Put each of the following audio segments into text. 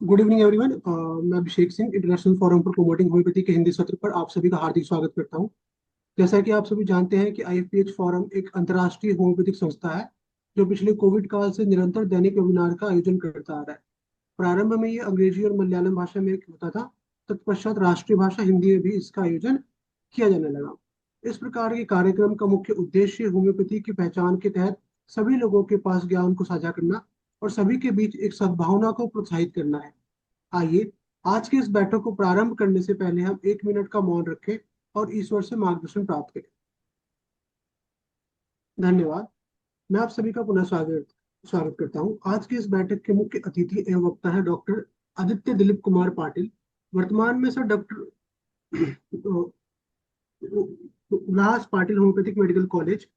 Good evening everyone. मैं Abhishek Singh international forum for promoting homoeopathy के हिंदी सत्र पर आप सभी का हार्दिक स्वागत करता हूं। जैसा कि आप सभी जानते हैं कि आईएफपीएच फोरम एक अंतर्राष्ट्रीय होम्योपैथिक संस्था है जो पिछले कोविड काल से निरंतर दैनिक वेबिनार का आयोजन करता आ रहा है। प्रारंभ में ये अंग्रेजी और मलयालम भाषा में होता था। तत्पश्चात राष्ट्रीय भाषा हिंदी में भी इसका आयोजन किया जाने लगा। इस प्रकार के कार्यक्रम का मुख्य उद्देश्य होम्योपैथी की पहचान के तहत सभी लोगों के पास ज्ञान को साझा करना और सभी के बीच एक सद्भावना को प्रोत्साहित करना है। आइए आज की इस बैठक को प्रारंभ करने से पहले हम 1 मिनट का मौन रखें और ईश्वर से मार्गदर्शन प्राप्त करें। धन्यवाद। मैं आप सभी का पुनः स्वागत स्वागत करता हूं। आज की इस बैठक के मुख्य अतिथि एवं वक्ता है डॉक्टर आदित्य दिलीप कुमार पाटिल। वर्तमान में सर डॉक्टर उल्लास पाटिल होम्योपैथिक मेडिकल कॉलेज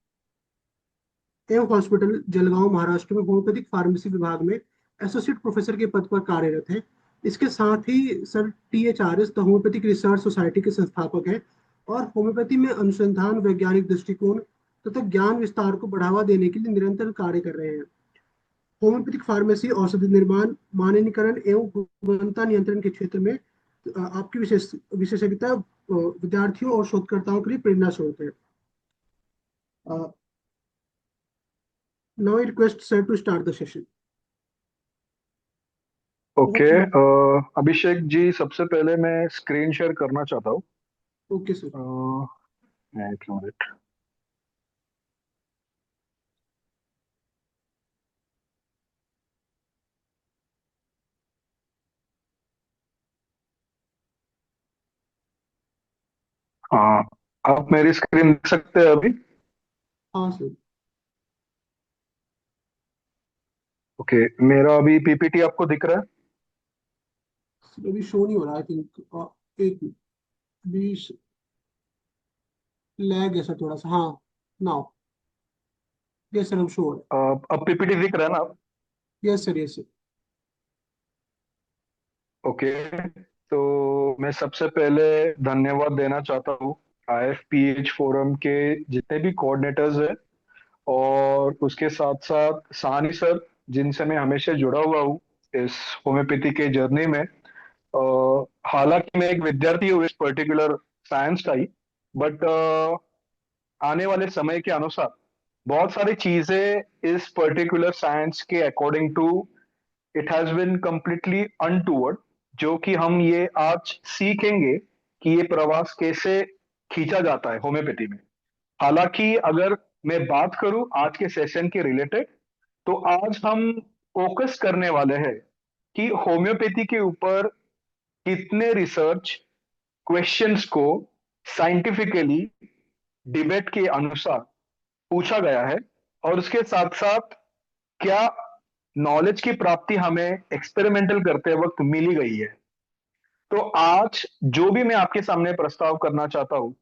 एवं हॉस्पिटल जलगांव महाराष्ट्र में होम्योपैथिक फार्मेसी विभाग में एसोसिएट प्रोफेसर के पद पर कार्यरत हैं। इसके साथ ही sir THRS the homoeopathic research society के संस्थापक हैं और होम्योपैथी में अनुसंधान वैज्ञानिक दृष्टिकोण तथा ज्ञान विस्तार को बढ़ावा देने के लिए निरंतर कार्य कर रहे हैं। होम्योपैथिक फार्मेसी औषधि निर्माण मानकीकरण एवं गुणवत्ता नियंत्रण के क्षेत्र में आपकी विशेषज्ञता विद्यार्थियों और शोधकर्ताओं के लिए प्रेरणा स्रोत है। Now I request sir to start the session. Over okay. to you. Abhishek ji, सबसे पहले मैं स्क्रीन शेयर करना चाहता हूँ। Okay, sir. एक मिनट। हाँ, आप मेरी स्क्रीन देख सकते हैं अभी? हाँ सर। ओके, मेरा अभी पीपीटी आपको दिख रहा है? अभी शो नहीं हो रहा आई थिंक। एक मिनट। अभी लैग है सर थोड़ा सा। हाँ। नाउ। यस सर, अब शो हो रहा अब पीपीटी दिख रहा है ना? है। Yes sir, yes sir. Okay, तो मैं सबसे पहले धन्यवाद देना चाहता हूँ आईएफपीएच फोरम के जितने भी कोऑर्डिनेटर्स हैं, और उसके साथ साथ सानी सर, जिनसे मैं हमेशा जुड़ा हुआ हूँ इस होम्योपैथी के जर्नी में। हालांकि मैं एक विद्यार्थी हूँ इस पर्टिकुलर साइंस का ही, बट आने वाले समय के अनुसार बहुत सारी चीजें इस पर्टिकुलर साइंस के according to it has been completely untoward, जो कि हम ये आज सीखेंगे कि ये प्रवास कैसे खींचा जाता है होम्योपैथी में। हालांकि अगर मैं बात करूं आज के सेशन के रिलेटेड, तो आज हम फोकस करने वाले हैं कि होम्योपैथी के ऊपर कितने रिसर्च क्वेश्चंस को साइंटिफिकली डिबेट के अनुसार पूछा गया है, और उसके साथ साथ क्या नॉलेज की प्राप्ति हमें एक्सपेरिमेंटल करते वक्त मिली गई है। तो आज जो भी मैं आपके सामने प्रस्ताव करना चाहता हूं,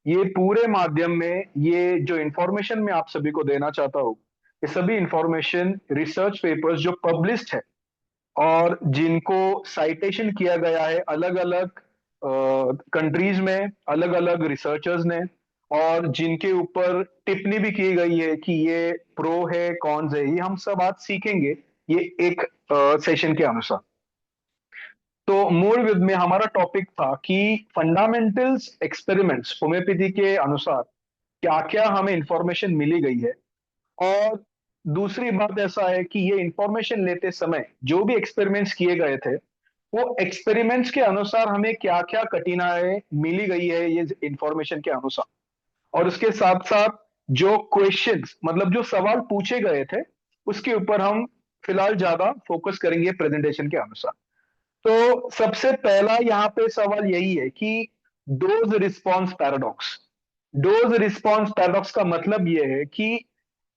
ये पूरे माध्यम में ये जो इंफॉर्मेशन मैं आप सभी को देना चाहता हूं, ये सभी इंफॉर्मेशन रिसर्च पेपर्स जो पब्लिश्ड है और जिनको साइटेशन किया गया है अलग अलग कंट्रीज में अलग अलग रिसर्चर्स ने, और जिनके ऊपर टिप्पणी भी की गई है कि ये प्रो है कौन है, ये हम सब आज सीखेंगे ये एक सेशन के अनुसार। तो मूल विद में हमारा टॉपिक था कि फंडामेंटल्स एक्सपेरिमेंट्स होम्योपैथी के अनुसार क्या क्या हमें इंफॉर्मेशन मिली गई है, और दूसरी बात ऐसा है कि ये इंफॉर्मेशन लेते समय जो भी एक्सपेरिमेंट्स किए गए थे, वो एक्सपेरिमेंट्स के अनुसार हमें क्या क्या कठिनाई मिली गई है ये इंफॉर्मेशन के अनुसार, और उसके साथ साथ जो क्वेश्चंस मतलब जो सवाल पूछे गए थे उसके ऊपर हम फिलहाल ज्यादा फोकस करेंगे प्रेजेंटेशन के अनुसार। तो सबसे पहला यहाँ पे सवाल यही है कि dose response paradox. Dose response paradox का मतलब यह है कि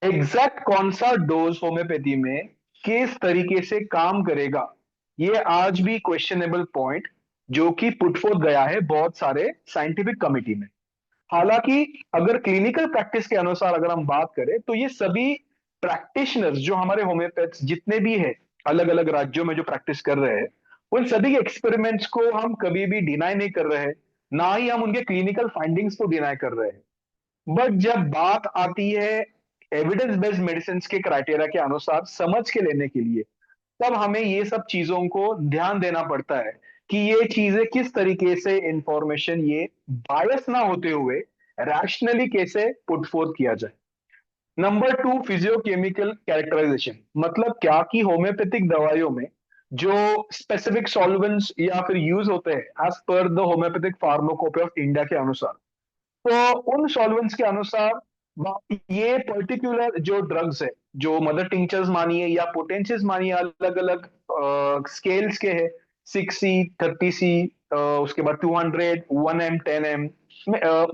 एग्जैक्ट कौन सा डोज होम्योपैथी में किस तरीके से काम करेगा, ये आज भी क्वेश्चनेबल पॉइंट जो कि पुट फोर्थ गया है बहुत सारे साइंटिफिक कमिटी में। हालांकि अगर क्लिनिकल प्रैक्टिस के अनुसार अगर हम बात करें, तो ये सभी प्रैक्टिशनर्स जो हमारे होम्योपैथ्स जितने भी है अलग अलग राज्यों में जो प्रैक्टिस कर रहे हैं, उन सभी के एक्सपेरिमेंट्स को हम कभी भी डिनाई नहीं कर रहे हैं, ना ही हम उनके क्लिनिकल फाइंडिंग्स को डिनाई कर रहे हैं। बट जब बात आती है एविडेंस बेस्ड मेडिसिन के क्राइटेरिया के अनुसार समझ के लेने के लिए, तब हमें ये सब चीजों को ध्यान देना पड़ता है कि ये चीजें किस तरीके से इंफॉर्मेशन ये बायस ना होते हुए रैशनली कैसे पुट फोर्थ किया जाए। Number two, physiochemical characterization. मतलब क्या कि होम्योपैथिक दवाइयों में जो स्पेसिफिक सॉल्वेंट्स या फिर यूज होते हैं as per the homoeopathic pharmacopoeia of India के अनुसार, तो उन सॉल्वेंट्स के अनुसार ये पर्टिकुलर जो ड्रग्स है, जो मदर टिंचर्स मानिए या पोटेंशियस मानिए, अलग अलग स्केल्स के हैं। 6C, 30C, उसके बाद 200, 1M, 10M,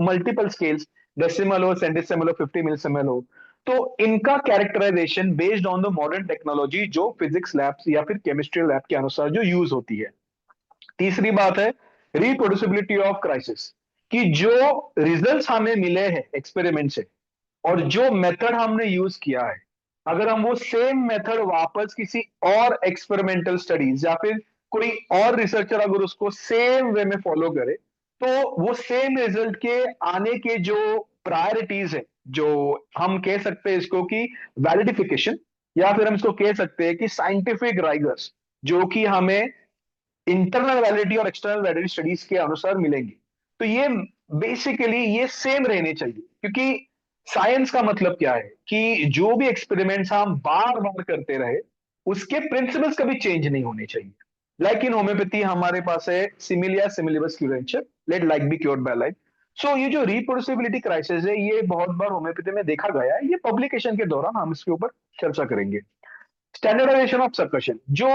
multiple scales, decimal हो, सेंटिसिमल हो, 50 मिलीसिमल हो। तो इनका characterization based on the modern technology जो फिजिक्स लैब्स या फिर केमिस्ट्री लैब के अनुसार जो यूज होती है। तीसरी बात है रिप्रोड्यूसिबिलिटी ऑफ क्राइसिस, कि जो रिजल्ट्स हमें मिले हैं एक्सपेरिमेंट से और जो मेथड हमने यूज किया है, अगर हम वो सेम मेथड वापस किसी और एक्सपेरिमेंटल स्टडीज या फिर कोई और रिसर्चर अगर उसको सेम वे में फॉलो करे, तो वो सेम रिजल्ट के आने के जो प्रायोरिटीज है, जो हम कह सकते हैं इसको कि वैलिडिफिकेशन, या फिर हम इसको कह सकते हैं कि साइंटिफिक राइगर्स, जो कि हमें इंटरनल वैलिडिटी और एक्सटर्नल वैलिडिटी स्टडीज के अनुसार मिलेंगी। तो ये बेसिकली ये सेम रहने चाहिए, क्योंकि साइंस का मतलब क्या है कि जो भी एक्सपेरिमेंट्स हम बार बार करते रहे उसके प्रिंसिपल्स कभी चेंज नहीं होने चाहिए। लाइक इन होम्योपैथी हमारे पास है similia similibus curentur, let like be cured by like. So ये जो रिप्रोड्यूसिबिलिटी क्राइसिस है ये बहुत बार होम्योपैथी में देखा गया है। ये पब्लिकेशन के दौरान हम इसके ऊपर चर्चा करेंगे। स्टैंडर्डाइजेशन ऑफ सक्शन, जो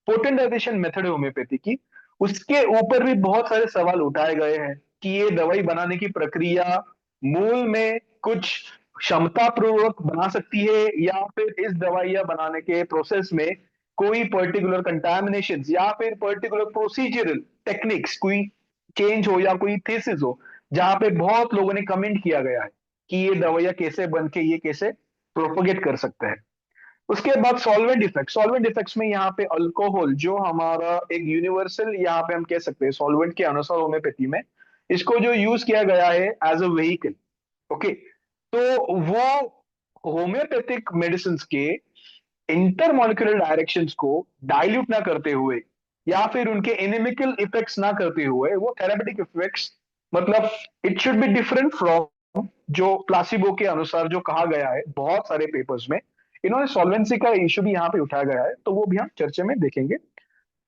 पोटेंटाइजेशन मेथड है होम्योपैथी की, उसके ऊपर भी बहुत सारे सवाल उठाए गए हैं कि ये दवाई बनाने की प्रक्रिया मूल में कुछ क्षमता पूर्वक बना सकती है, या फिर इस दवाइयां बनाने के प्रोसेस में कोई पर्टिकुलर कंटामिनेशन या फिर पर्टिकुलर प्रोसीजरल टेक्निक्स कोई चेंज हो या कोई थीसिस हो, जहां पे बहुत लोगों ने कमेंट किया गया है कि ये दवाइयां कैसे बन के ये कैसे प्रोपोगेट कर सकते हैं। उसके बाद सॉल्वेंट इफेक्ट। सॉल्वेंट इफेक्ट्स में यहाँ पे अल्कोहल जो हमारा एक यूनिवर्सल यहाँ पे हम कह सकते हैं सॉल्वेंट के अनुसार होम्योपैथी में इसको जो यूज किया गया है एज अ व्हीकल। ओके, तो वो होम्योपैथिक मेडिसिन के इंटरमोलिकुलर डायरेक्शंस को डाइल्यूट ना करते हुए या फिर उनके एनिमिकल इफेक्ट्स ना करते हुए वो थेरेपेटिक इफेक्ट्स, मतलब it should be different from जो प्लासिबो के अनुसार जो कहा गया है बहुत सारे पेपर्स में। इन्होंने सॉल्वेंसी का इशू भी यहाँ पे उठाया गया है, तो वो भी हम चर्चा में देखेंगे।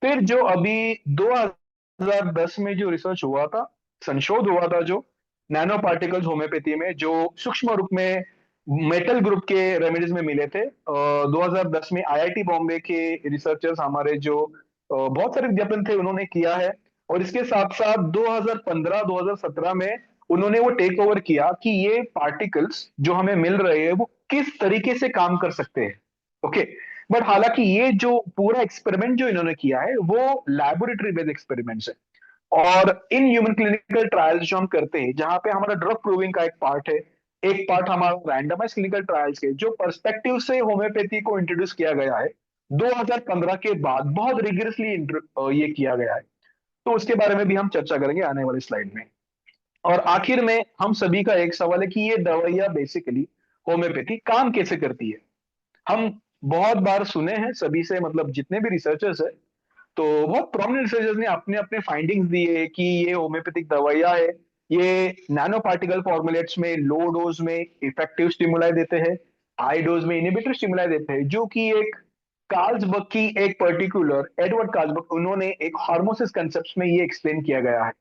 फिर जो अभी 2010 में जो रिसर्च हुआ था, संशोध हुआ था जो नैनो पार्टिकल्स होम्योपैथी में, जो सूक्ष्म रूप में मेटल ग्रुप के रेमेडीज में मिले थे, 2010 में आईआईटी बॉम्बे के रिसर्चर्स हमारे जो बहुत सारे विज्ञापन थे उन्होंने किया है। और इसके साथ साथ 2015-2017 में उन्होंने वो टेक ओवर किया कि ये पार्टिकल्स जो हमें मिल रहे हैं वो किस तरीके से काम कर सकते हैं। ओके, बट हालांकि ये जो पूरा एक्सपेरिमेंट जो इन्होंने किया है वो लैबोरेटरी बेस्ड एक्सपेरिमेंट्स है। और इन ह्यूमन क्लिनिकल ट्रायल्स जो हम करते हैं, जहां पे हमारा ड्रग प्रूविंग का एक पार्ट है, एक पार्ट हमारा रैंडमाइज क्लिनिकल ट्रायल्स के जो पर्सपेक्टिव से होम्योपैथी को इंट्रोड्यूस किया गया है 2015 के बाद, बहुत रिगरसली ये किया गया है। तो उसके बारे में भी हम चर्चा करेंगे आने वाली स्लाइड में। और आखिर में हम सभी का एक सवाल है कि ये दवाइयां बेसिकली होम्योपैथी काम कैसे करती है। हम बहुत बार सुने हैं सभी से, मतलब जितने भी रिसर्चर्स है, तो बहुत प्रोमिनेंट रिसर्चर्स ने अपने अपने फाइंडिंग्स दिए कि ये होम्योपैथिक दवाइयां है, ये नैनो पार्टिकल फॉर्मुलेट्स में लो डोज में इफेक्टिव स्टिमुलाई देते हैं, हाई डोज में इनहिबिटर स्टिमुलाई देते हैं, जो कि एक कार्ल्सबर्ग की एक पर्टिकुलर एडवर्ड कार्ल्सबर्ग, उन्होंने एक हार्मोसिस कंसेप्ट में ये एक्सप्लेन किया गया है।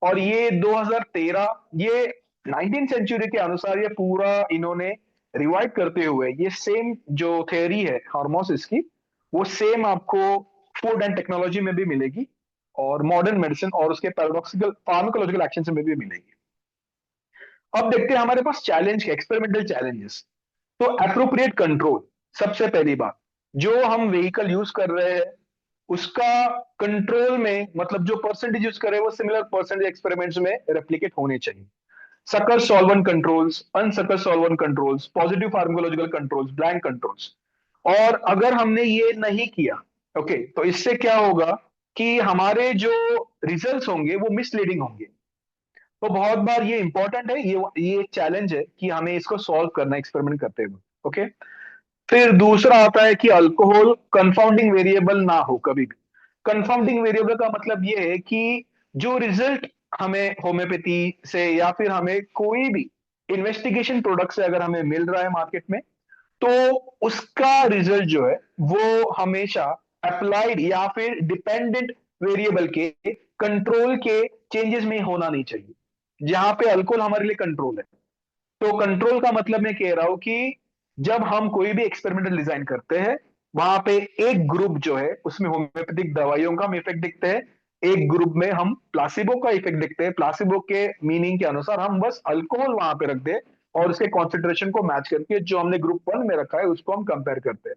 और ये 2013, ये 19 सेंचुरी के अनुसार ये पूरा इन्होंने रिवाइव करते हुए ये सेम जो थ्योरी है हार्मोसिस की, वो सेम आपको फूड एंड टेक्नोलॉजी में भी मिलेगी और मॉडर्न मेडिसिन और उसके पैराडॉक्सिकल फार्माकोलॉजिकल एक्शन में भी मिलेगी। अब देखते हैं हमारे पास चैलेंज, एक्सपेरिमेंटल चैलेंजेस। तो एप्रोप्रिएट कंट्रोल, सबसे पहली बात, जो हम व्हीकल यूज कर रहे हैं उसका कंट्रोल में, मतलब जो परसेंटेज यूज करे वो सिमिलर परसेंटेज एक्सपेरिमेंट्स में रेप्लिकेट होने चाहिए। Succussed solvent controls, unsuccussed solvent controls, positive pharmacological controls, blank controls. और अगर हमने ये नहीं किया, ओके, तो इससे क्या होगा कि हमारे जो रिजल्ट्स होंगे वो मिसलीडिंग होंगे। तो बहुत बार ये इंपॉर्टेंट है, ये एक चैलेंज है कि हमें इसको सॉल्व करना एक्सपेरिमेंट करते हुए। ओके, फिर दूसरा आता है कि अल्कोहल कंफाउंडिंग वेरिएबल ना हो कभी भी। कंफाउंडिंग वेरिएबल का मतलब ये है कि जो रिजल्ट हमें होम्योपैथी से या फिर हमें कोई भी इन्वेस्टिगेशन प्रोडक्ट से अगर हमें मिल रहा है मार्केट में, तो उसका रिजल्ट जो है वो हमेशा अप्लाइड या फिर डिपेंडेंट वेरिएबल के कंट्रोल के चेंजेस में होना नहीं चाहिए, जहां पे अल्कोहल हमारे लिए कंट्रोल है। तो कंट्रोल का मतलब मैं कह रहा हूं कि जब हम कोई भी एक्सपेरिमेंटल डिजाइन करते हैं, वहां पे एक ग्रुप जो है उसमें होम्योपैथिक दवाइयों का हम इफेक्ट दिखते हैं, एक ग्रुप में हम प्लासिबो का इफेक्ट दिखते हैं। प्लासिबो के मीनिंग के अनुसार हम बस अल्कोहल वहां पे रख दे और उसके कॉन्सेंट्रेशन को मैच करके जो हमने ग्रुप 1 में रखा है उसको हम कंपेयर करते हैं।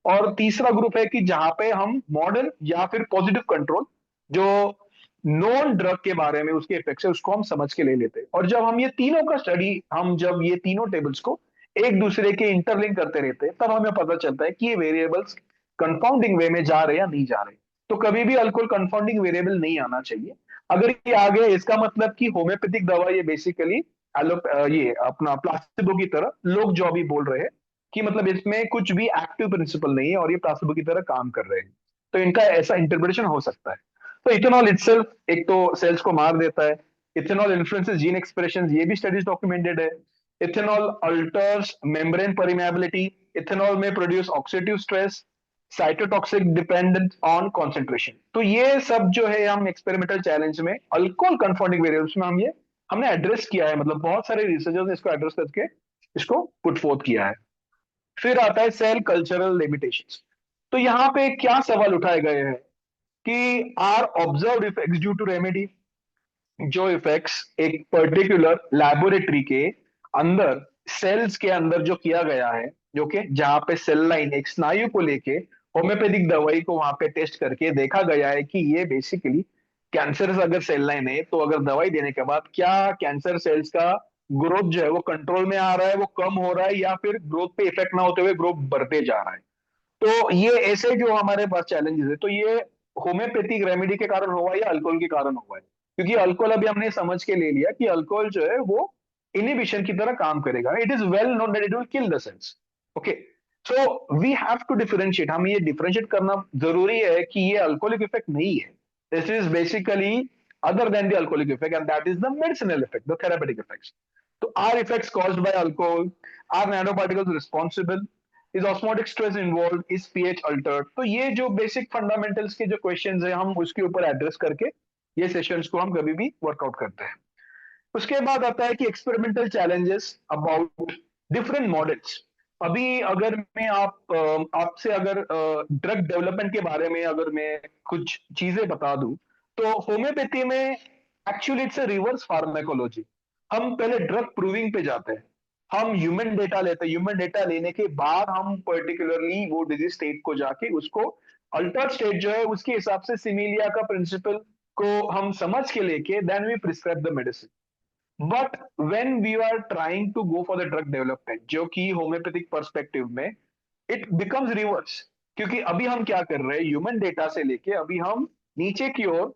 और तीसरा ग्रुप है कि जहां पे हम मॉडर्न या फिर पॉजिटिव कंट्रोल, जो नॉन ड्रग के बारे में उसके इफेक्ट है उसको हम समझ के ले लेते हैं। और जब हम ये तीनों का स्टडी, हम जब ये तीनों टेबल्स को एक दूसरे के इंटरलिंक करते रहते हैं, तब हमें पता चलता है कि ये वेरिएबल्स कंफाउंडिंग वे में जा रहे हैं या नहीं जा रहे। तो कभी भी अल्कोहल कंफाउंडिंग वेरिएबल नहीं आना चाहिए। अगर ये आ गया, इसका मतलब कि होम्योपैथिक दवा ये बेसिकली ये अपना प्लासिबो की तरह लोग जो अभी बोल रहे हैं कि मतलब इसमें कुछ भी एक्टिव प्रिंसिपल नहीं है और ये प्लासिबो की तरह काम कर रहे हैं, तो इनका ऐसा इंटरप्रिटेशन हो सकता है। तो इथेनॉल इटसेल्फ एक तो सेल्स को मार देता है। इथेनॉल इन्फ्लुएंसेस जीन एक्सप्रेशन, ये भी स्टडीज डॉक्यूमेंटेड है। Ethanol alters membrane permeability. Ethanol में produce oxidative stress, cytotoxic dependent on concentration. तो ये सब जो है हम एक्सपेरिमेंटल चैलेंज में अल्कोहल कंफाउंडिंग वेरिएबल्स में हम ये हमने एड्रेस किया है, मतलब बहुत सारे रिसर्चर्स ने इसको एड्रेस करके इसको पुट फोर्थ किया है। फिर आता है सेल कल्चरल लिमिटेशंस। तो यहाँ पे क्या सवाल उठाए गए हैं कि are observe effects due to remedy. जो इफेक्ट्स एक पर्टिकुलर लैबोरेटरी के अंदर, सेल्स के अंदर जो किया गया है, जो कि जहां पे सेल लाइन एक स्नायु को लेके होम्योपैथिक दवाई को वहां पे टेस्ट करके देखा गया है कि ये बेसिकली कैंसर अगर सेल लाइन है तो अगर दवाई देने के बाद क्या कैंसर सेल्स का ग्रोथ जो है वो कंट्रोल में आ रहा है, वो कम हो रहा है, या फिर ग्रोथ पे इफेक्ट ना होते हुए ग्रोथ बढ़ते जा रहा है। तो ये ऐसे जो हमारे पास चैलेंजेस है, तो ये होम्योपैथिक रेमेडी के कारण हुआ या अल्कोहल के कारण हुआ है? क्योंकि अल्कोहल अभी हमने समझ के ले लिया कि अल्कोहल जो है वो इनिबिशन की तरह काम करेगा। It is well known that it will kill the cells. Okay, so we have to differentiate, हम ये डिफरेंशिएट करना जरूरी है कि ये अल्कोहलिक इफेक्ट नहीं है। This is basically other than the alcoholic effect, and that is the medicinal effect, the therapeutic effects. तो are effects caused by alcohol, are nano particles responsible, is osmotic stress involve, is pH altered. तो ये जो basic fundamentals के जो questions है हम उसके ऊपर एड्रेस करके ये सेशंस को हम कभी भी वर्कआउट करते हैं। उसके बाद आता है कि experimental challenges about different models. अभी अगर मैं आपसे अगर ड्रग डेवलपमेंट के बारे में अगर मैं कुछ चीजें बता दूं, तो होम्योपैथी में actually it's a reverse pharmacology. हम पहले ड्रग प्रूविंग पे जाते हैं, हम ह्यूमन डेटा लेते हैं, ह्यूमन डेटा लेने के बाद हम पर्टिकुलरली वो डिजीज स्टेट को जाके उसको अल्टर्ड स्टेट जो है उसके हिसाब से सिमिलिया का प्रिंसिपल को हम समझ के लेके then we prescribe the medicine. But when we are trying to go for the drug development, जो कि होम्योपैथिक परस्पेक्टिव में इट बिकम्स रिवर्स। क्योंकि अभी हम क्या कर रहे हैं, ह्यूमन डेटा से लेके अभी हम नीचे की ओर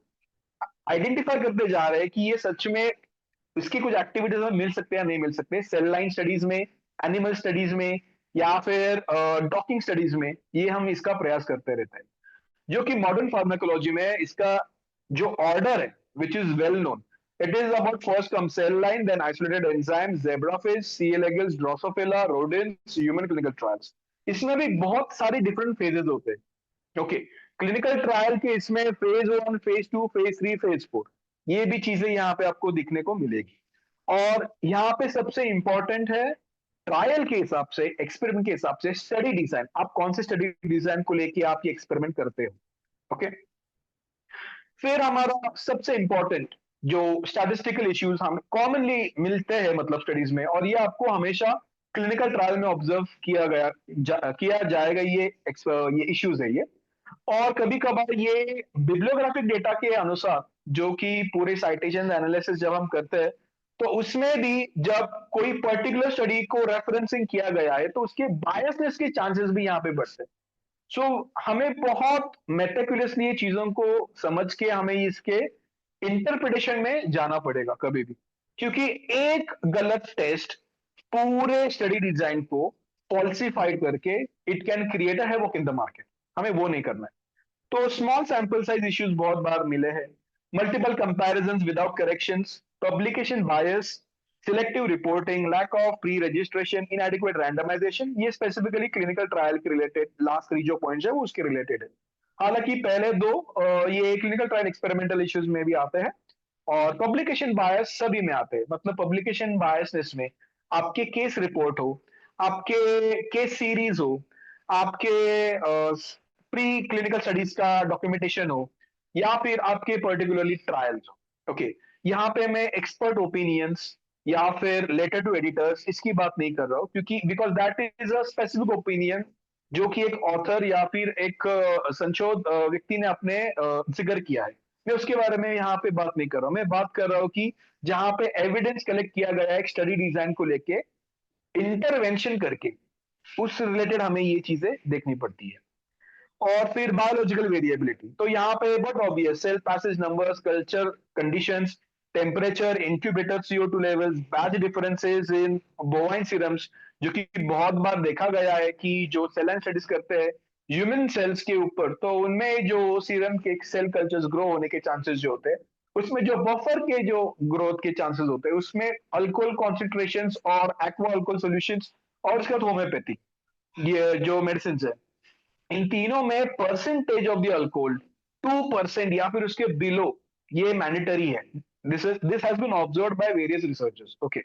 आइडेंटिफाई करते जा रहे हैं कि ये सच में इसकी कुछ एक्टिविटीज हमें मिल सकते हैं या नहीं मिल सकते, सेल लाइन स्टडीज में, एनिमल स्टडीज में, या फिर डॉकिंग स्टडीज में, ये हम इसका प्रयास करते रहते हैं। जो कि मॉडर्न फार्माकोलॉजी में इसका जो ऑर्डर है which is well known, it is about first come cell line, then isolated enzyme, zebrafish, C elegans, drosophila, rodents, human clinical trials. इसमें भी बहुत सारे डिफरेंट फेजेस होते हैं। ओके, क्लिनिकल ट्रायल के इसमें फेज 1, फेज 2, फेज 3, फेज 4, ये भी चीजें यहाँ पे आपको दिखने को मिलेगी। और यहाँ पे सबसे इंपॉर्टेंट है ट्रायल के हिसाब से, एक्सपेरिमेंट के हिसाब से स्टडी डिजाइन, आप कौन से स्टडी डिजाइन को लेके आप ये एक्सपेरिमेंट करते हो। ओके, फिर हमारा सबसे इंपॉर्टेंट जो स्टैटिस्टिकल इश्यूज हम कॉमनली मिलते हैं मतलब स्टडीज में, और ये आपको हमेशा क्लिनिकल ट्रायल में ऑब्जर्व किया जाएगा, ये इश्यूज है ये। और कभी कभार ये बिब्लियोग्राफिक डेटा के अनुसार, जो कि पूरे साइटेशन एनालिसिस जब हम करते हैं, तो उसमें भी जब कोई पर्टिकुलर स्टडी को रेफरेंसिंग किया गया है तो उसके बायसनेस के चांसेस भी यहाँ पे बढ़ते हैं। सो हमें बहुत मेटिकुलसली ये चीजों को समझ के हमें इसके इंटरप्रिटेशन में जाना पड़ेगा कभी भी, क्योंकि एक गलत टेस्ट पूरे स्टडी डिजाइन को फॉल्सिफाइड करके it can create a havoc in the market. हमें वो नहीं करना है। तो स्मॉल सैंपल साइज इश्यूज बहुत बार मिले हैं। Multiple comparisons without corrections, publication bias, selective reporting, lack of pre registration, inadequate randomisation, ये स्पेसिफिकली क्लिनिकल ट्रायल के रिलेटेड लास्ट 3 जो पॉइंट्स है वो उसके रिलेटेड है। हालांकि पहले दो ये क्लिनिकल ट्रायल एक्सपेरिमेंटल इश्यूज में भी आते हैं, और पब्लिकेशन बायस सभी में आते हैं। मतलब पब्लिकेशन बायसनेस में आपके केस रिपोर्ट हो, आपके केस सीरीज हो, आपके प्री क्लिनिकल स्टडीज का डॉक्यूमेंटेशन हो, या फिर आपके पर्टिकुलरली ट्रायल्स हो। ओके, यहाँ पे मैं एक्सपर्ट ओपिनियंस या फिर लेटर टू एडिटर्स इसकी बात नहीं कर रहा हूँ, क्योंकि because that is a specific opinion जो कि एक ऑथर या फिर एक संशोध व्यक्ति ने अपने जिक्र किया है। मैं उसके बारे में यहाँ पे बात नहीं कर रहा हूँ। मैं बात कर रहा हूँ कि जहाँ पे एविडेंस कलेक्ट किया गया है एक स्टडी डिजाइन को लेके, इंटरवेंशन करके, उस रिलेटेड हमें ये चीजें देखनी पड़ती है। और फिर बायोलॉजिकल वेरिएबिलिटी, तो यहाँ पे बहुत obvious, cell passage numbers, culture conditions, temperature, incubator CO2 levels, batch differences in bovine serums, जो कि बहुत बार देखा गया है कि जो सेल लाइन स्टडीज करते हैं ह्यूमन सेल्स के ऊपर, तो उनमें जो सीरम के सेल कल्चर्स ग्रो होने के चांसेस जो होते हैं, उसमें जो बफर के जो ग्रोथ के चांसेस होते हैं, उसमें अल्कोहल कॉन्सेंट्रेशंस और एक्वा अल्कोहल सॉल्यूशंस, और उसके बाद होम्योपैथी, ये जो मेडिसिन है, इन तीनों में परसेंटेज ऑफ द अल्कोहल 2% या फिर उसके बिलो, ये मैंडेटरी है। This has been observed by various researchers. Okay,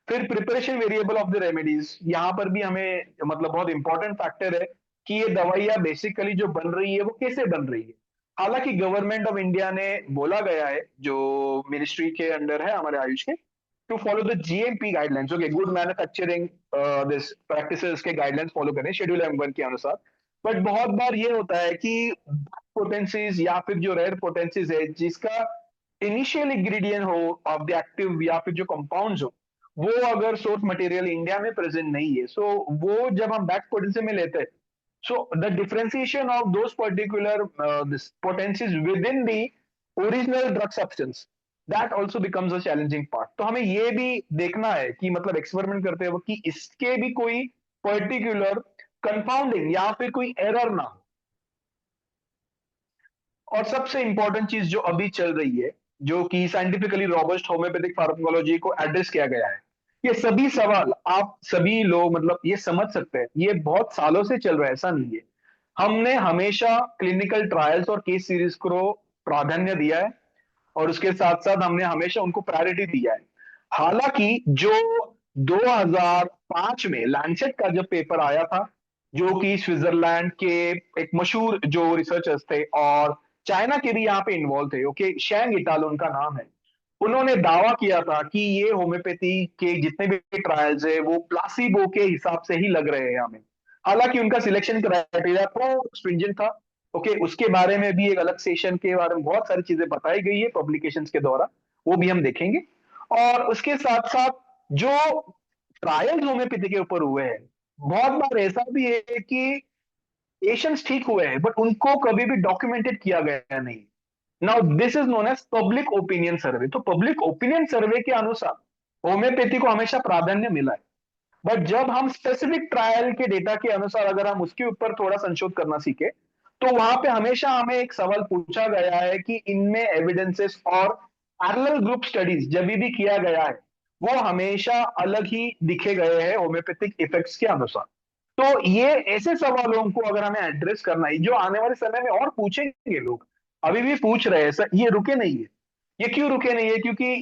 फिर preparation variable of the remedies, यहाँ पर भी हमें मतलब बहुत इंपॉर्टेंट फैक्टर है कि ये दवाइयां बेसिकली जो बन रही है वो कैसे बन रही है। हालांकि गवर्नमेंट ऑफ इंडिया ने बोला गया है, जो मिनिस्ट्री के अंडर है हमारे आयुष के, to follow the GMP guidelines, okay, good manufacturing this practices के गाइडलाइंस फॉलो करें शेड्यूल M1 के अनुसार। बट बहुत बार ये होता है कि पोटेंसीज या फिर जो रेयर पोटेंसीज है जिसका इनिशियल इंग्रेडिएंट हो ऑफ द एक्टिव या फिर जो कंपाउंड्स हो, वो अगर सोर्स मटेरियल इंडिया में प्रेजेंट नहीं है, सो वो जब हम बैक पोटेंसी में लेते हैं, so the differentiation of those particular this potencies within the original drug substance, that also becomes a challenging part। तो हमें ये भी देखना है कि मतलब एक्सपेरिमेंट करते वक्त कि इसके भी कोई पर्टिकुलर कंपाउंडिंग या फिर कोई एरर ना हो। और सबसे इंपॉर्टेंट चीज जो अभी चल रही है, जो कि साइंटिफिकली रोबस्ट होम्योपैथिक फार्माकोलॉजी को एड्रेस किया गया है, ये सभी सवाल आप सभी लोग मतलब ये समझ सकते हैं, ये बहुत सालों से चल रहा है, ऐसा नहीं है। हमने हमेशा क्लिनिकल ट्रायल्स और केस सीरीज को प्राधान्य दिया है, और उसके साथ साथ हमने हमेशा उनको प्रायोरिटी दिया है। हालांकि जो 2005 में लैंसेट का जब पेपर आया था, जो कि स्विट्जरलैंड के एक मशहूर जो रिसर्चर्स थे और चाइना के भी यहाँ पे इन्वॉल्व थे, ओके, शैंग इटाल उनका नाम है, उन्होंने दावा किया था कि ये होम्योपैथी के जितने भी ट्रायल्स है वो प्लासिबो के हिसाब से ही लग रहे हैं हमें। हालांकि उनका सिलेक्शन क्राइटेरिया थोड़ा स्ट्रिंजेंट था। ओके, उसके बारे में भी एक अलग सेशन के बारे में बहुत सारी चीजें बताई गई है पब्लिकेशंस के द्वारा, वो भी हम देखेंगे। और उसके साथ साथ जो ट्रायल्स होम्योपैथी के ऊपर हुए हैं, बहुत बार ऐसा भी है कि पेशेंट्स ठीक हुए हैं बट उनको कभी भी डॉक्यूमेंटेड किया गया नहीं। Now this is known as public opinion survey. तो पब्लिक ओपिनियन सर्वे के अनुसार होम्योपैथी को हमेशा प्राधान्य मिला है। बट जब हम स्पेसिफिक ट्रायल के डेटा के अनुसार अगर हम उसके ऊपर थोड़ा संशोध करना सीखे, तो वहां पे हमेशा हमें एक सवाल पूछा गया है कि इनमें एविडेंसेस और पैरेलल ग्रुप स्टडीज जब भी किया गया है, वो हमेशा अलग ही दिखे गए हैं होम्योपैथिक इफेक्ट्स के अनुसार। तो ये ऐसे सवालों को अगर हमें एड्रेस करना है, जो आने वाले समय में और पूछेंगे लोग, अभी भी पूछ रहे हैं सर, ये रुके नहीं है। ये क्यों रुके नहीं है? क्योंकि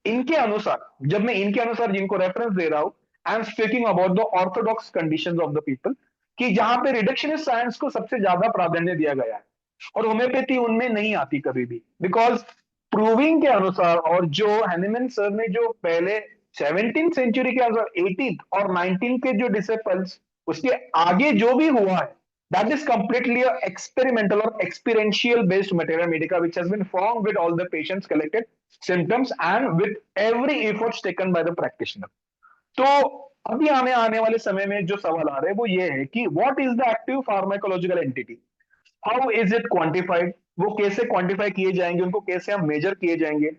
इनके अनुसार, जब मैं इनके अनुसार जिनको रेफरेंस दे रहा हूं, I am speaking about the Orthodox conditions of the people, कि जहां पे रिडक्शनिस्ट साइंस को सबसे ज्यादा प्राधान्य दिया गया है, और होम्योपैथी उनमें नहीं आती कभी भी, बिकॉज प्रूविंग के अनुसार, और जो हैनिमैन सर ने जो पहले 17th सेंचुरी के अनुसार 18th और 19 के जो डिसेपल्स, उसके आगे जो भी हुआ है, that is completely a experimental or experiential based materia medica which has been formed with all the patients collected symptoms and with every efforts taken by the practitioner। तो अभी हमें आने वाले समय में जो सवाल आ रहे हैं वो ये है कि what is the active pharmacological entity, how is it quantified, वो कैसे क्वांटिफाई किए जाएंगे, उनको कैसे हम मेजर किए जाएंगे,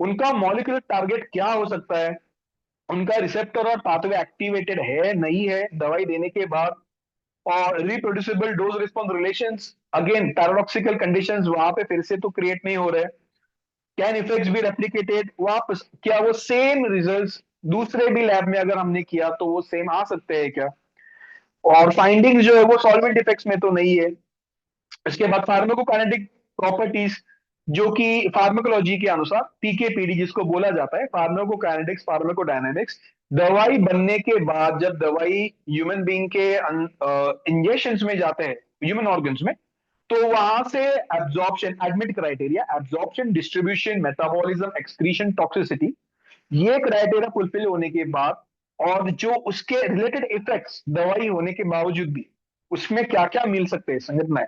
उनका मॉलिक्यूलर टारगेट क्या हो सकता है, उनका रिसेप्टर और पाथवे एक्टिवेटेड है नहीं है दवाई देने के बाद, और reproducible dose response relations, again paradoxical conditions वहां पे फिर से तो क्रिएट नहीं हो रहे। कैन इफेक्ट्स बी रेप्लिकेटेड वापस, क्या वो सेम रिजल्ट्स दूसरे भी लैब में अगर हमने किया तो वो सेम आ सकते हैं क्या? और फाइंडिंग्स जो है वो सॉल्वेंट इफेक्ट्स में तो नहीं है। इसके बाद फार्माकोकाइनेटिक प्रॉपर्टीज, जो कि फार्माकोलॉजी के अनुसार पीकेपीडी जिसको बोला जाता है, फार्माकोकाइनेटिक्स फार्माकोडायनेमिक्स, दवाई बनने के बाद जब दवाई ह्यूमन बीइंग के इंजेक्शन में जाते हैं ह्यूमन ऑर्गन्स में, तो वहां से absorption, admit criteria absorption, distribution, metabolism, excretion, toxicity, ये क्राइटेरिया फुलफिल होने के बाद, और जो उसके रिलेटेड इफेक्ट्स दवाई होने के बावजूद भी उसमें क्या क्या मिल सकते हैं संगठनाएं,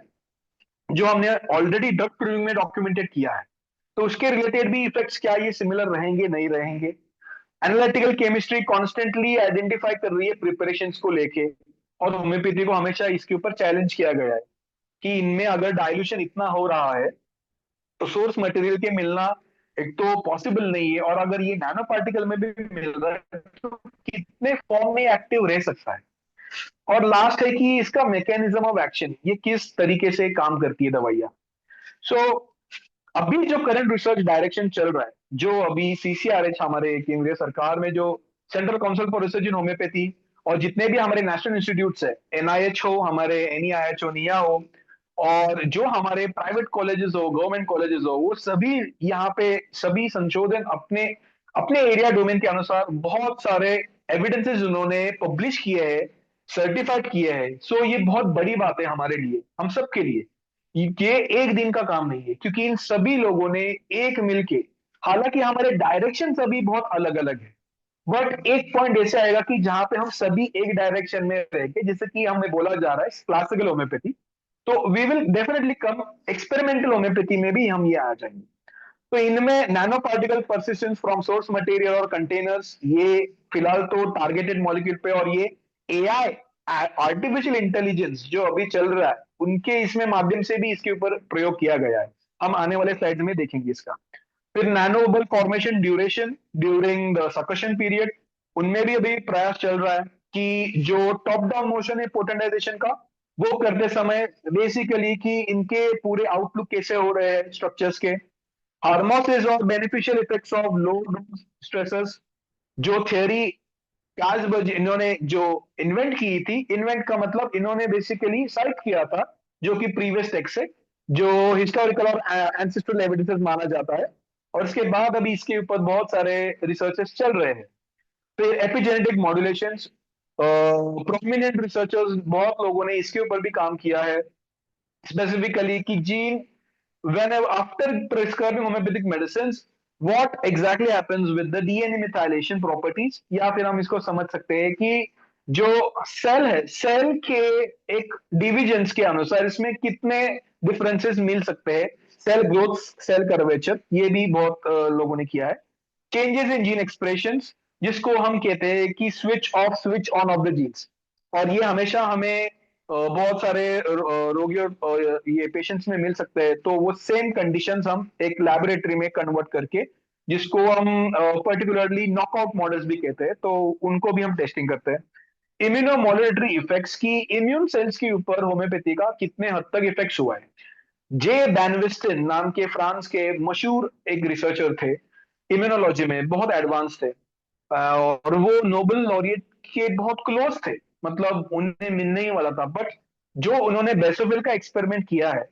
जो हमने ऑलरेडी ड्रग प्रूविंग में डॉक्यूमेंटेड किया है, तो उसके रिलेटेड भी इफेक्ट्स क्या ये सिमिलर रहेंगे नहीं रहेंगे। एनालिटिकल केमिस्ट्री कॉन्स्टेंटली आइडेंटिफाई कर रही है प्रिपरेशंस को लेके, और होम्योपैथी को हमेशा इसके ऊपर चैलेंज किया गया है कि इनमें अगर डाइल्यूशन इतना हो रहा है तो सोर्स मटेरियल के मिलना एक तो पॉसिबल नहीं है, और अगर ये नैनो पार्टिकल में भी मिल रहा है तो कितने फॉर्म में एक्टिव रह सकता है। और लास्ट है कि इसका मैकेनिज्म ऑफ एक्शन, ये किस तरीके से काम करती है दवाइयां। सो अभी जो करंट रिसर्च डायरेक्शन चल रहा है, जो अभी सीसीआरएच हमारे केंद्रीय सरकार में, जो central council for research in homeopathy, और जितने भी हमारे नेशनल इंस्टीट्यूट्स है, एनआईएच हो, हमारे एनईआईएच हो, निया हो, और जो हमारे प्राइवेट कॉलेजेस हो, गवर्नमेंट कॉलेजेस हो, वो सभी यहाँ पे सभी संशोधन अपने अपने एरिया डोमेन के अनुसार बहुत सारे एविडेंसेस उन्होंने पब्लिश किए हैं, सर्टिफाइड किए हैं। सो ये बहुत बड़ी बात है हमारे लिए, हम सब के लिए। ये एक दिन का काम नहीं है, क्योंकि इन सभी लोगों ने एक मिलके, हालांकि हमारे डायरेक्शन सभी बहुत अलग अलग है, बट एक पॉइंट ऐसे आएगा कि जहां पे हम सभी एक डायरेक्शन में रहेंगे, जैसे कि हमें बोला जा रहा है क्लासिकल होम्योपैथी, तो we will definitely come experimental homeopathy में भी हम ये आ जाएंगे। तो इनमें nano particle persistence from source material और कंटेनर्स, ये फिलहाल तो टारगेटेड मॉलिक्यूल पे, और ये एआई, आर्टिफिशियल इंटेलिजेंस जो अभी चल रहा है, उनके इसमें माध्यम से भी इसके ऊपर प्रयोग किया गया है। हम आने वाले स्लाइड में देखेंगे इसका। फिर nanobubble formation duration during the succussion period, उनमें भी अभी प्रयास चल रहा है कि जो टॉप डाउन मोशन है पोटेंटाइजेशन का, वो करते समय बेसिकली कि इनके पूरे आउटलुक कैसे हो रहे हैं स्ट्रक्चर्स के, हार्मोसिस और beneficial effects of low dose stresses, जो थियरी काल्सबर्ग इन्होंने जो इन्वेंट की थी, इन्वेंट का मतलब इन्होंने बेसिकली साइट किया था, जो कि प्रीवियस टेक्स्ट से जो हिस्टोरिकल और एंसेस्ट्रल एविडेंसेस माना जाता है, और इसके बाद अभी इसके ऊपर बहुत सारे रिसर्चेस चल रहे हैं। फिर एपिजेनेटिक मॉड्यूलेशन, प्रोमिनेंट रिसर्चर्स बहुत लोगों ने इसके ऊपर भी काम किया है, स्पेसिफिकली कि gene when after prescribing homeopathic medicines what exactly happens with the DNA methylation properties, या फिर हम इसको समझ सकते हैं कि जो सेल है, सेल के एक डिविजन्स के अनुसार इसमें कितने डिफरेंसेस मिल सकते हैं, सेल ग्रोथ, सेल कर्वेचर, ये भी बहुत लोगों ने किया है। चेंजेस इन जीन एक्सप्रेशंस, जिसको हम कहते हैं कि switch off switch on off the genes, और ये हमेशा हमें बहुत सारे रोगियों ये पेशेंट्स में मिल सकते हैं, तो वो सेम कंडीशंस हम एक लैबोरेटरी में कन्वर्ट करके, जिसको हम पर्टिकुलरली नॉकआउट मॉडल्स भी कहते हैं, तो उनको भी हम टेस्टिंग करते हैं। इम्यूनोमोड्यूलेटरी इफेक्ट्स की, इम्यून सेल्स के ऊपर होम्योपैथी का कितने हद तक इफेक्ट्स हुआ है। जे बैनविस्टिन नाम के फ्रांस के मशहूर एक रिसर्चर थे, इम्यूनोलॉजी में बहुत एडवांस थे, और वो नोबेल लॉरिएट के बहुत क्लोज थे, मतलब उन्हें मिलने ही वाला था, बट जो उन्होंने बेसोविल का एक्सपेरिमेंट किया है,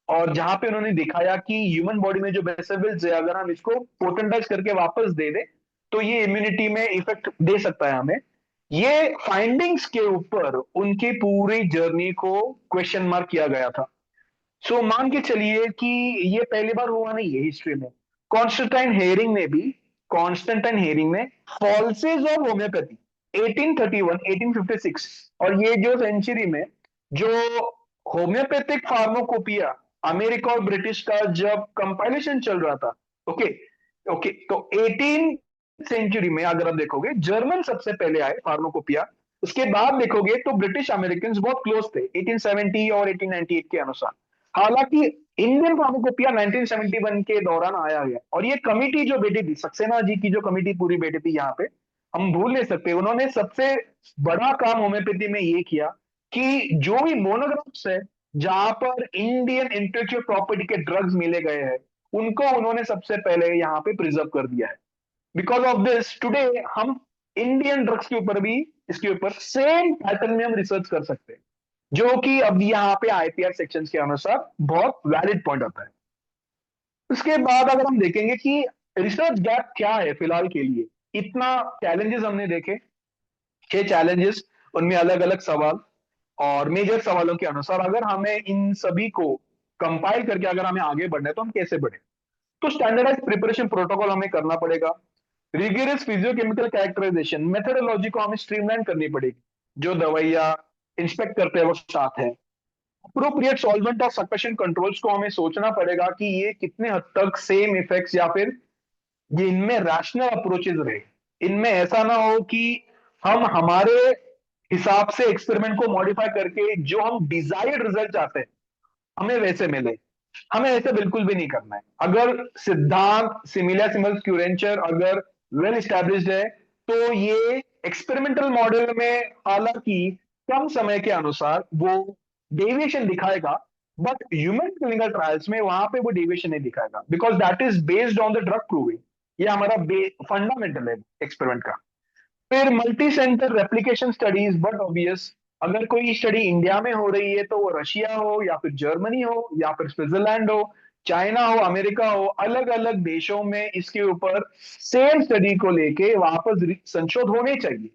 और जहां पे उन्होंने दिखाया कि ह्यूमन बॉडी में जो बेसोविल्स है, अगर हम इसको पोटेंटाइज करके वापस दे दे तो ये इम्यूनिटी में इफेक्ट दे सकता है हमें, ये फाइंडिंग्स के ऊपर उनकी पूरी जर्नी को क्वेश्चन मार्क किया गया था। सो मान के चलिए कि ये पहली बार हुआ नहीं है हिस्ट्री में। कॉन्स्टेंटाइन हेरिंग ने भी, कॉन्स्टेंटाइन हेरिंग ने फॉल्सेस ऑफ होम्योपैथी 1831 1856, और ये जो सेंचुरी में जो होम्योपैथिक फार्माकोपिया अमेरिका और ब्रिटिश का जब कंपाइलेशन चल रहा था, ओके ओके, तो 18 सेंचुरी में अगर आप देखोगे जर्मन सबसे पहले आए फार्माकोपिया, उसके बाद देखोगे तो ब्रिटिश अमेरिकन बहुत क्लोज थे 1870 और 1898 के अनुसार। हालांकि इंडियन फार्माकोपिया 1971 के दौरान आया गया, और ये कमिटी जो बैठी थी, सक्सेना जी की जो कमिटी पूरी बैठी थी यहाँ पे, हम भूल नहीं सकते। उन्होंने सबसे बड़ा काम होम्योपैथी में ये किया कि जो भी मोनोग्राफ्स है जहां पर इंडियन इंटेलेक्चुअल प्रॉपर्टी के ड्रग्स मिले गए हैं, उनको उन्होंने सबसे पहले यहाँ पे प्रिजर्व कर दिया है। बिकॉज ऑफ दिस टुडे हम इंडियन ड्रग्स के ऊपर भी, इसके ऊपर सेम पैटर्न में हम रिसर्च कर सकते हैं, जो कि अब यहाँ पे आईपीआर सेक्शन के अनुसार बहुत वैलिड पॉइंट आता है। उसके बाद अगर हम देखेंगे कि रिसर्च गैप क्या है फिलहाल के लिए, इतना चैलेंजेस हमने देखे, 6 चैलेंजेस, उनमें अलग अलग सवाल, और मेजर सवालों के अनुसार अगर हमें इन सभी को कंपाइल करके अगर हमें आगे बढ़ना है तो हम कैसे बढ़े। तो स्टैंडर्डाइज प्रिपरेशन प्रोटोकॉल हमें करना पड़ेगा। रिगरस फिजियोकेमिकल कैरेक्टराइजेशन मेथोडोलॉजी को हमें स्ट्रीमलाइन करनी पड़ेगी। जो दवाइयां इंस्पेक्ट करते हैं वो साथ है। अप्रोप्रिएट सॉल्वेंट और सक्शन कंट्रोल्स को हमें सोचना पड़ेगा कि ये कितने हद तक सेम इफेक्ट्स या फिर ये इनमें रैशनल अप्रोचेस रहे। इनमें ऐसा ना हो कि हम हमारे हिसाब से एक्सपेरिमेंट को मॉडिफाई करके जो हम डिजायर्ड रिजल्ट चाहते हैं हमें वैसे मिले। हमें ऐसे बिल्कुल भी नहीं करना है। अगर सिद्धांत सिमिलिया सिमल्स क्यूरेंचर अगर वेल स्टैब्लिश्ड है तो ये एक्सपेरिमेंटल मॉडल में हालांकि कम समय के अनुसार वो डेविएशन दिखाएगा, बट ह्यूमन क्लिनिकल ट्रायल्स में वहां पे वो डेविएशन नहीं दिखाएगा, because that is based on the drug proving. ये हमारा फंडामेंटल है एक्सपेरिमेंट का। फिर multi centre replication studies, but obvious अगर कोई स्टडी इंडिया में हो रही है तो वो रशिया हो या फिर जर्मनी हो या फिर स्विट्जरलैंड हो, चाइना हो, अमेरिका हो, अलग अलग देशों में इसके ऊपर सेम स्टडी को लेके वापस संशोध होने चाहिए।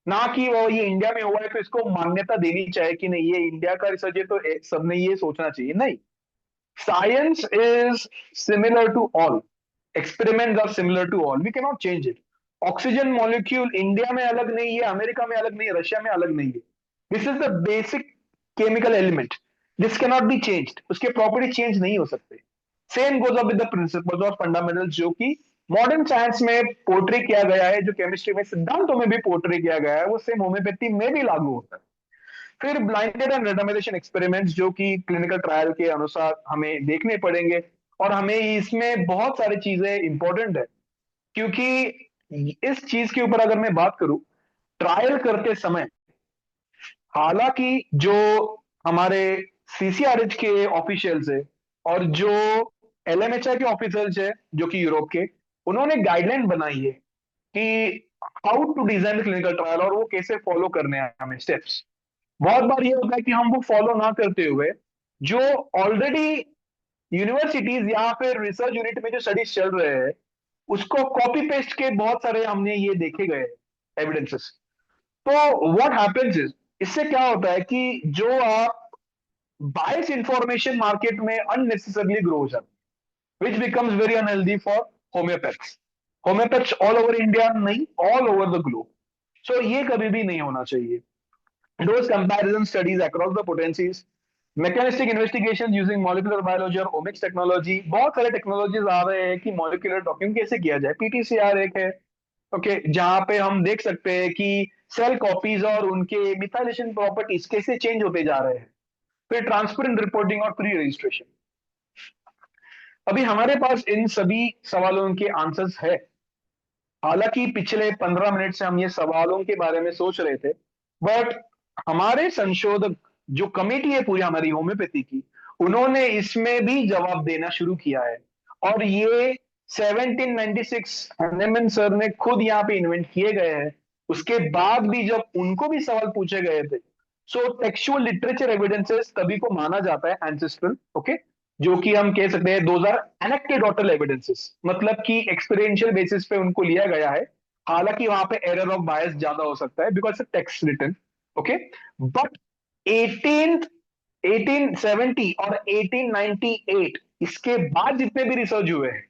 ना कि वो ये इंडिया में हुआ है तो इसको मान्यता देनी चाहिए कि नहीं ये इंडिया का रिसर्च है तो सबने ये सोचना चाहिए, नहीं। Science is similar to all, experiments are similar to all, we can not change it. Oxygen molecule India में अलग नहीं है, अमेरिका में अलग नहीं है, रशिया में अलग नहीं है। This is the basic chemical element, this can not be changed, उसके प्रॉपर्टी चेंज नहीं हो सकते। Same goes up with the principles of fundamentals, जो कि मॉडर्न साइंस में पोर्ट्रे किया गया है, जो केमिस्ट्री में सिद्धांतों में भी पोर्ट्रे किया गया है, वो सेम होम्योपैथी में भी लागू होता है। फिर ब्लाइंडेड एंड रेंडमाइजेशन एक्सपेरिमेंट्स, जो कि क्लिनिकल ट्रायल के अनुसार हमें देखने पड़ेंगे, और हमें इसमें बहुत सारी चीजें इंपॉर्टेंट है। क्योंकि इस चीज के ऊपर अगर मैं बात करूं, ट्रायल करते समय हालांकि जो हमारे सीसीआरएच के ऑफिशियल्स है और जो एलएमएचआई के ऑफिसर्स है जो कि यूरोप के, उन्होंने गाइडलाइन बनाई है कि how to design clinical trial और वो कैसे फॉलो करने हैं हमें स्टेप्स। बहुत बार ये होता है कि हम वो फॉलो ना करते हुए जो ऑलरेडी यूनिवर्सिटीज या फिर रिसर्च यूनिट में जो स्टडीज चल रहे हैं उसको कॉपी पेस्ट के बहुत सारे हमने ये देखे गए एविडेंसेस। तो व्हाट हैपेंस इज, इससे क्या होता है कि जो आप बायस इंफॉर्मेशन मार्केट में अननेसेसरली ग्रो हो जाती है, which becomes very unhealthy for homeopaths. Homeopaths all over India नहीं, ऑल ओवर द ग्लोब। सो ये कभी भी नहीं होना चाहिए। Those comparison studies across the potencies, mechanistic investigation using molecular biology और omics technology, बहुत सारे टेक्नोलॉजीज आ रहे हैं कि मॉलिक्यूलर डॉकिंग कैसे किया जाए। पीटीसीआर एक है, ओके, जहां पे हम देख सकते हैं कि सेल कॉपीज और उनके मिथाइलेशन प्रॉपर्टीज कैसे चेंज होते जा रहे हैं। फिर ट्रांसपेरेंट रिपोर्टिंग और प्री रजिस्ट्रेशन। अभी हमारे पास इन सभी सवालों के आंसर्स है। हालांकि पिछले 15 मिनट से हम ये सवालों के बारे में सोच रहे थे, बट हमारे संशोधक जो कमेटी है पूरी हमारी होम्योपैथी की, उन्होंने इसमें भी जवाब देना शुरू किया है। और ये 1796 हनेमन सर ने खुद यहाँ पे इन्वेंट किए गए हैं। उसके बाद भी जब उनको भी सवाल पूछे गए थे, सो टेक्सचुअल लिटरेचर एविडेंसेस तभी को माना जाता है एंसेस्ट्रल, ओके, जो कि हम कह सकते हैं 2000 एनेक्डोटल एविडेंसेस, मतलब कि एक्सपीरियंशियल बेसिस पे उनको लिया गया है। हालांकि वहां पे एरर ऑफ बायस ज्यादा हो सकता है because text written, okay. But 18 1870 और 1898 इसके बाद जितने भी रिसर्च हुए हैं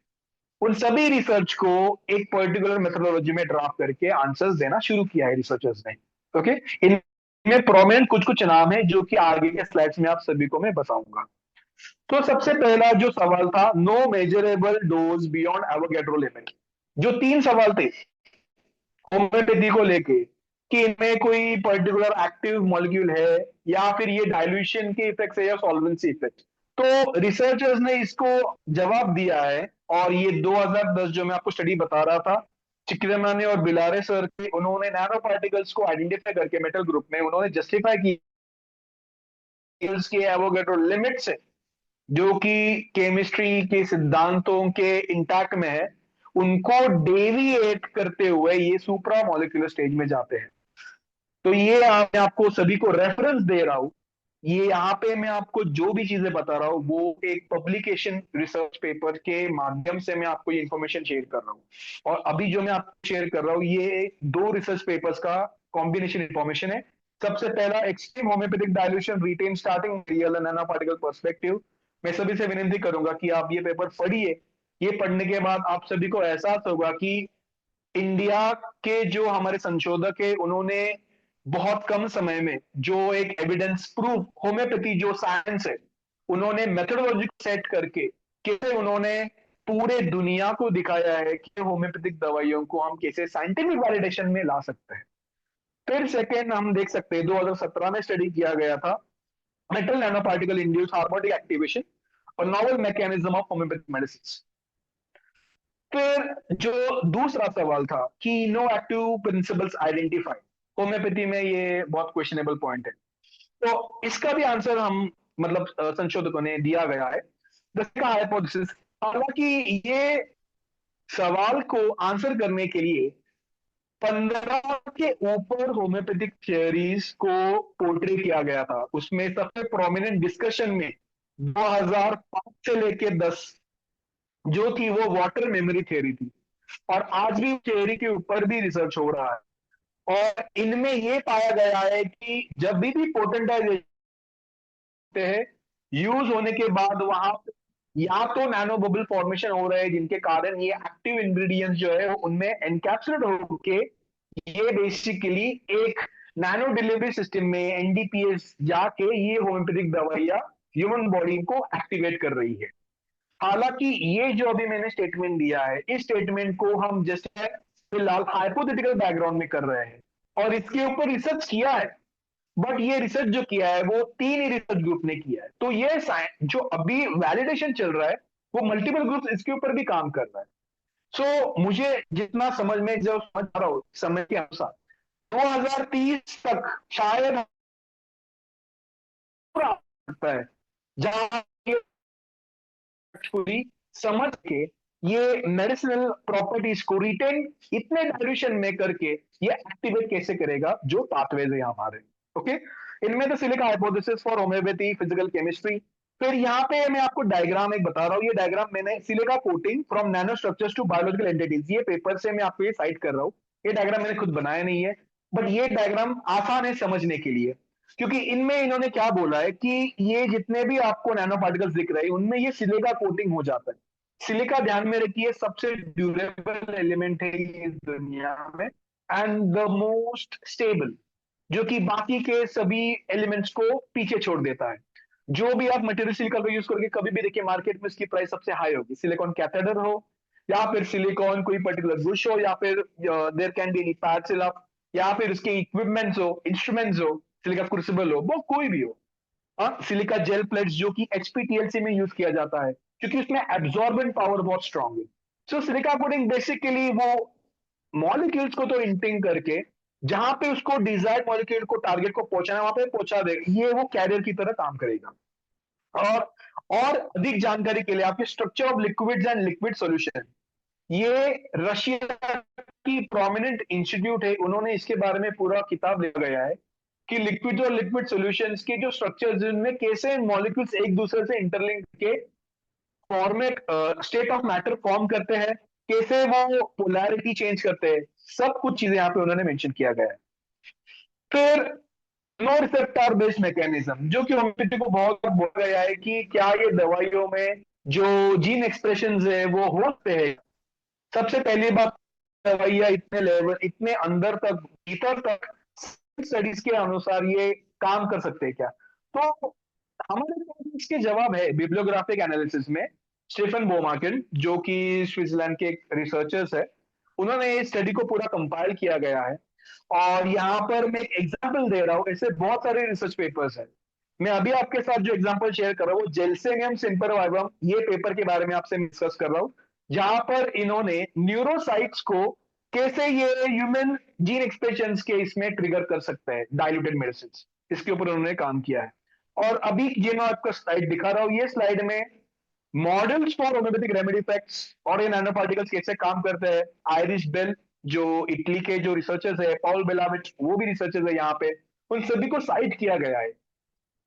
उन सभी रिसर्च को एक पर्टिकुलर मेथोडोलॉजी में ड्राफ्ट करके आंसर्स देना शुरू किया है रिसर्चर्स ने, ओके। इनमें प्रोमिनेंट कुछ कुछ नाम है जो कि आगे के स्लाइड्स में आप सभी को मैं बताऊंगा। तो सबसे पहला जो सवाल था, no measurable dose beyond Avogadro limit. जो 3 सवाल थे होम्योपैथी को लेके कि इनमें कोई पर्टिकुलर एक्टिव मॉलिक्यूल है या फिर ये डाइल्यूशन के इफेक्ट है या सॉल्वेंसी इफेक्ट, तो रिसर्चर्स ने इसको जवाब दिया है। और ये 2010 जो मैं आपको स्टडी बता रहा था, चिक्रमानी और बिलारे सर के, उन्होंने नैनो पार्टिकल्स को आइडेंटिफाई करके मेटल ग्रुप में उन्होंने जस्टिफाई की एवोगैड्रो लिमिट्स है जो कि केमिस्ट्री के सिद्धांतों के इंटैक्ट में है, उनको डेविएट करते हुए ये सुप्रा मॉलिक्यूलर स्टेज में जाते हैं। तो ये मैं आपको सभी को रेफरेंस दे रहा हूं। ये यहाँ पे मैं आपको जो भी चीजें बता रहा हूँ वो एक पब्लिकेशन रिसर्च पेपर के माध्यम से मैं आपको ये इंफॉर्मेशन शेयर कर रहा हूँ। और अभी जो मैं आपको शेयर कर रहा हूँ ये दो रिसर्च पेपर्स का कॉम्बिनेशन इंफॉर्मेशन है। सबसे पहला extreme homeopathic dilution retain starting real nano particle perspective. मैं सभी से विनती करूंगा कि आप ये पेपर पढ़िए। ये पढ़ने के बाद आप सभी को एहसास होगा कि इंडिया के जो हमारे संशोधक है उन्होंने बहुत कम समय में जो एक एविडेंस प्रूफ होम्योपैथी जो साइंस है उन्होंने मेथोडोलॉजी सेट करके कैसे उन्होंने पूरे दुनिया को दिखाया है कि होम्योपैथिक दवाइयों को हम कैसे साइंटिफिक वैलिडेशन में ला सकते हैं। फिर सेकेंड हम देख सकते हैं 2017 में स्टडी किया गया था metal nano particle induce harmonic activation और novel mechanism of homoeopathic medicine. फिर जो दूसरा सवाल था कि no active principles identified, homoeopathy में ये बहुत क्वेश्चनेबल पॉइंट है। तो इसका भी आंसर हम मतलब संशोधकों ने दिया गया है हाइपोथेसिस। हालांकि ये सवाल को आंसर करने के लिए 15 के ऊपर होम्योपैथिक थियोरीज को पोर्ट्रे किया गया था। उसमें सबसे प्रोमिनेंट डिस्कशन में 2005 से लेके 10 जो थी वो वाटर मेमोरी थ्योरी थी। और आज भी थ्योरी के ऊपर भी रिसर्च हो रहा है और इनमें यह पाया गया है कि जब भी पोटेंटाइजेशन है यूज होने के बाद वहां या तो नैनो बबल फॉर्मेशन हो रहे हैं जिनके कारण ये एक्टिव इंग्रेडिएंट्स जो है उनमें एनकैप्सुलेट होके ये बेसिकली एक नैनो डिलीवरी सिस्टम में एनडीपीएस जाके ये होम्योपैथिक दवाइयां ह्यूमन बॉडी को एक्टिवेट कर रही है। हालांकि ये जो अभी मैंने स्टेटमेंट दिया है इस स्टेटमेंट को हम जैसे फिलहाल हाइपोथेटिकल बैकग्राउंड में कर रहे हैं और इसके ऊपर रिसर्च किया है। बट ये रिसर्च जो किया है वो 3 ही रिसर्च ग्रुप ने किया है। तो ये जो अभी वैलिडेशन चल रहा है वो मल्टीपल ग्रुप इसके ऊपर भी काम कर रहा है। सो मुझे जितना समझ में जो समझ आ रहा हो समय के अनुसार 2030 तक शायद पूरा सकता है जहां पूरी समझ के ये मेडिसिनल प्रॉपर्टीज को रिटेन इतने डायल्यूशन में करके ये एक्टिवेट कैसे करेगा जो पाथवेज है हमारे। ओके, इनमें तो silica hypothesis for homeopathy physical chemistry. फिर यहाँ पे मैं आपको डायग्राम एक बता रहा हूँ। ये डायग्राम मैंने silica coating from nano structures to biological entities, ये पेपर से मैं आपको ये साइट कर रहा हूँ। ये डायग्राम मैंने खुद बनाया नहीं है बट ये डायग्राम आसान है समझने के लिए क्योंकि इनमें इन्होंने क्या बोला है कि ये जितने भी आपको नैनो पार्टिकल्स दिख रहे हैं उनमें ये सिलिका कोटिंग हो जाता है। सिलिका ध्यान में रखिए सबसे ड्यूरेबल एलिमेंट है इस दुनिया में एंड द मोस्ट स्टेबल जो कि बाकी के सभी एलिमेंट्स को पीछे छोड़ देता है। जो भी आप मटेरियल सिलिका का यूज करके कभी भी देखिए मार्केट में इसकी प्राइस सबसे हाई होगी। सिलिकॉन कैथेडर हो या फिर सिलिकॉन कोई पर्टिकुलर बुश हो या फिर there can be any pad या फिर उसके इक्विपमेंट्स हो इंस्ट्रूमेंट्स हो सिलिका क्रूसिबल हो वो कोई भी हो। सिलिका जेल प्लेट्स जो कि एचपीटीएलसी में यूज किया जाता है क्योंकि उसमें एब्जॉर्बेंट पावर बहुत स्ट्रांग है। सो सिलिका कोटिंग बेसिकली वो मॉलिक्यूल्स को तो इंटिंग करके जहां पे उसको डिजायर्ड मॉलिक्यूल को टारगेट को पहुंचाना वहां पे पहुंचा देगा। ये वो कैरियर की तरह काम करेगा। और अधिक जानकारी के लिए आपके structure of liquids and liquid solution, ये रशिया की प्रोमिनेंट इंस्टीट्यूट है उन्होंने इसके बारे में पूरा किताब लिखा गया है कि लिक्विड और लिक्विड सॉल्यूशंस के जो स्ट्रक्चर्स जिनमें कैसे मॉलिक्यूल्स एक दूसरे से इंटरलिंक के format state of matter form करते हैं, कैसे वो पोलैरिटी चेंज करते हैं, सब कुछ चीजें यहाँ पे उन्होंने मेंशन किया गया है। फिर नो रिसेप्टर बेस्ड मैकेनिज्म जो कि होम्योपैथी को बहुत बोला गया है कि क्या ये दवाइयों में जो जीन एक्सप्रेशन है वो होते हैं। सबसे पहली बात दवाइयां इतने लेवल इतने अंदर तक भीतर तक स्टडीज के अनुसार ये काम कर सकते हैं क्या। तो हमारे पास इसके जवाब है बिब्लियोग्राफिक एनालिसिस में। स्टीफन बोमाकिन जो कि स्विट्जरलैंड के रिसर्चर्स है उन्होंने इस स्टडी को पूरा कंपाइल किया गया है। और यहाँ पर मैं एक एग्जांपल दे रहा हूँ, ऐसे बहुत सारे रिसर्च पेपर्स हैं। मैं अभी आपके साथ जो एग्जांपल शेयर कर रहा हूँ जेल्सेनियम सिम्परवाइवम ये पेपर के बारे में आपसे डिस्कस कर रहा हूँ जहां पर इन्होंने न्यूरोसाइट्स को कैसे ये ह्यूमन जीन एक्सप्रेशन के इसमें ट्रिगर कर सकते हैं डाइल्यूटेड मेडिसिन, इसके ऊपर उन्होंने काम किया है। और अभी ये मैं आपको स्लाइड दिखा रहा हूं, ये स्लाइड में models for homeopathic remedy effects और ये नैनो पार्टिकल्स कैसे काम करते हैं। आयरिश बेल जो इटली के जो रिसर्चर्स है, पॉल बेलाविच वो भी रिसर्चर्स है यहाँ पे, उन सभी को साइट किया गया है।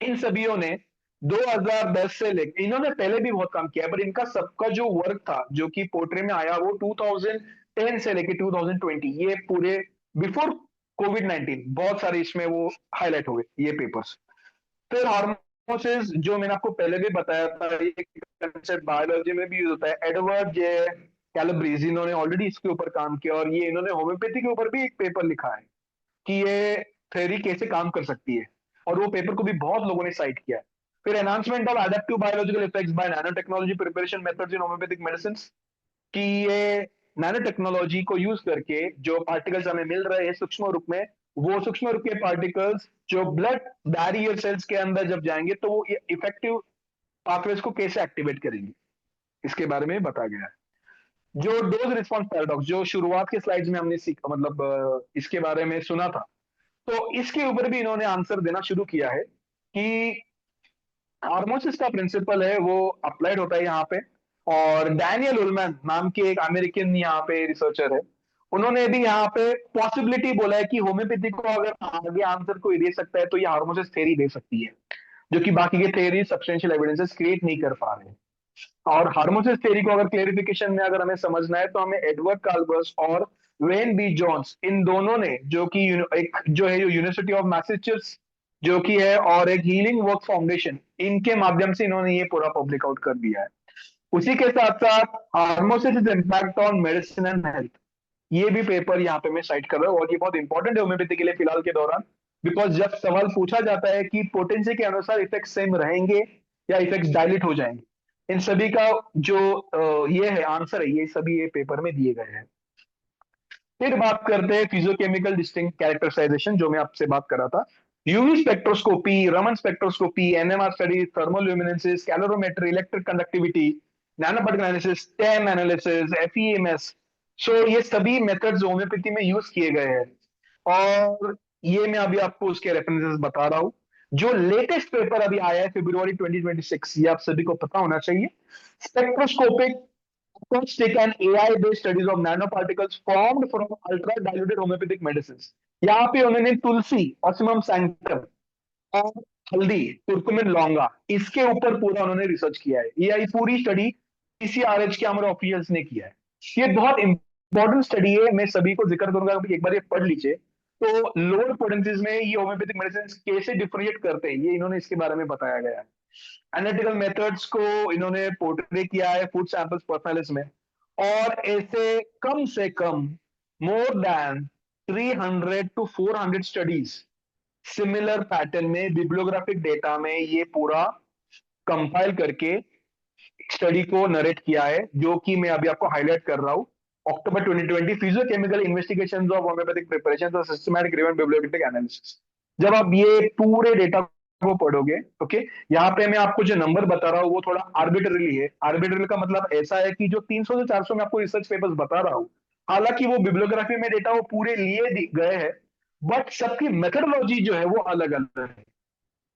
इन सभीयों ने 2010 से लेकर, इन्होंने पहले भी बहुत काम किया है, पर इनका सबका जो वर्क था जो कि पोर्ट्रे में आया वो 2010 से लेकर 2020, ये पूरे बिफोर कोविड 19 बहुत सारे इसमें वो हाईलाइट हो गए ये पेपर्स। फिर हार्मोसिस जो मैंने आपको पहले भी बताया था, ये कंसेप्ट बायोलॉजी में भी यूज होता है। एडवर्ड जे कैलब्रीज इन्होंने ऑलरेडी इसके ऊपर काम किया, और ये इन्होंने होम्योपैथी के ऊपर भी एक पेपर लिखा है कि ये थ्योरी कैसे काम कर सकती है, और वो पेपर को भी बहुत लोगों ने साइट किया है। फिर enhancement of adaptive biological effects by nano technology preparation methods in homeopathic medicine, कि ये नैनो टेक्नोलॉजी को यूज करके जो पार्टिकल्स हमें मिल रहे हैं सूक्ष्म रूप में, वो सूक्ष्म रूप के पार्टिकल्स जो ब्लड बैरियर सेल्स के अंदर जब जाएंगे तो वो इफेक्टिव पाथवेज को कैसे एक्टिवेट करेंगे, इसके बारे में बताया गया है। जो डोज रिस्पॉन्स पैराडॉक्स जो शुरुआत के स्लाइड्स में हमने सीखा, मतलब इसके बारे में सुना था, तो इसके ऊपर भी इन्होंने आंसर देना शुरू किया है कि हार्मोसिस का प्रिंसिपल है वो अप्लाइड होता है यहाँ पे। और डैनियल उलमैन नाम के एक अमेरिकन यहाँ पे रिसर्चर है, उन्होंने भी यहाँ पे पॉसिबिलिटी बोला है कि होम्योपैथी को अगर आगे आंसर कोई दे सकता है तो ये हार्मोसिस थ्योरी दे सकती है, जो कि बाकी के थ्योरी सब्सटेंशियल एविडेंसेस क्रिएट नहीं कर पा रहे हैं। और हार्मोसिस थ्योरी को अगर क्लेरिफिकेशन में अगर हमें समझना है तो हमें एडवर्ड कार्बस और वेन बी जॉन्स, इन दोनों ने जो कि एक जो है यूनिवर्सिटी ऑफ मैसेच्यूसेट्स जो कि है, और एक हीलिंग वर्क फाउंडेशन, इनके माध्यम से इन्होंने ये पूरा पब्लिक आउट कर दिया है। उसी के साथ साथ hormesis impact on medicine and health, ये भी पेपर यहाँ पे मैं साइट कर रहा हूँ, और ये बहुत इंपॉर्टेंट है होम्योपैथी के लिए फिलहाल के दौरान। बिकॉज जब सवाल पूछा जाता है कि पोटेंसी के अनुसार इफेक्ट सेम रहेंगे या इफेक्ट डायलिट हो जाएंगे, इन सभी का जो ये है आंसर है, ये सभी ये पेपर में दिए गए हैं। फिर बात करते हैं फिजियोकेमिकल डिस्टिंक्ट कैरेक्टराइजेशन, जो मैं आपसे बात कर रहा था। UV spectroscopy, Raman spectroscopy, NMR study, thermoluminescence, calorimetry, electric conductivity, nano particle analysis, TEM analysis, FEMS, so ये सभी मेथड्स होम्योपैथी में यूज किए गए हैं। और ये मैं अभी आपको उसके रेफरेंसेस बता रहा हूं। जो लेटेस्ट पेपर अभी आया है फरवरी 2026, ये आप सभी को पता होना चाहिए। Spectroscopic acoustic and AI-based studies of nanoparticles formed from ultra-diluted homeopathic medicines. यहाँ पे उन्होंने तुलसी, ऑसिमम सैंक्टम और हल्दी, कुरकुमिन लौंगा, इसके ऊपर पूरा उन्होंने रिसर्च किया है। ये पूरी स्टडी पीसीआरएच के हमारे ऑफिशियल्स ने किया है। ये बहुत इंपॉर्टेंट स्टडी है, मैं सभी को जिक्र करूंगा, एक बार ये पढ़ लीजिए। तो लोअर पोटेंसीज में ये होम्योपैथिक मेडिसिन कैसे डिफरेंशिएट करते हैं, ये इन्होंने इसके बारे में बताया गया है। एनालिटिकल मेथड्स को इन्होंने पोर्ट्रे किया है फूड सैंपल्स प्रोफाइल्स में, और ऐसे कम से कम more than 300 to 400 studies similar pattern में बिब्लियोग्राफिक डेटा में ये पूरा कंपाइल करके स्टडी को नरेट किया है, जो कि मैं अभी आपको हाईलाइट कर रहा हूं। October 2020 physicochemical investigations of homeopathic preparations और सिस्टमैटिक रिवन बिब्लियोग्राफिक एनालिसिस। जब आप ये पूरे डेटा को पढ़ोगे, ओके, यहाँ पे मैं आपको जो नंबर बता रहा हूँ वो थोड़ा आर्बिटरली है। आर्बिटरली का मतलब ऐसा है कि जो 300 से 400 में आपको रिसर्च पेपर्स बता रहा हूँ, हालांकि वो बिब्लियोग्राफी में डेटा वो पूरे लिए गए हैं, बट सबकी मेथडोलॉजी जो है वो अलग अलग है।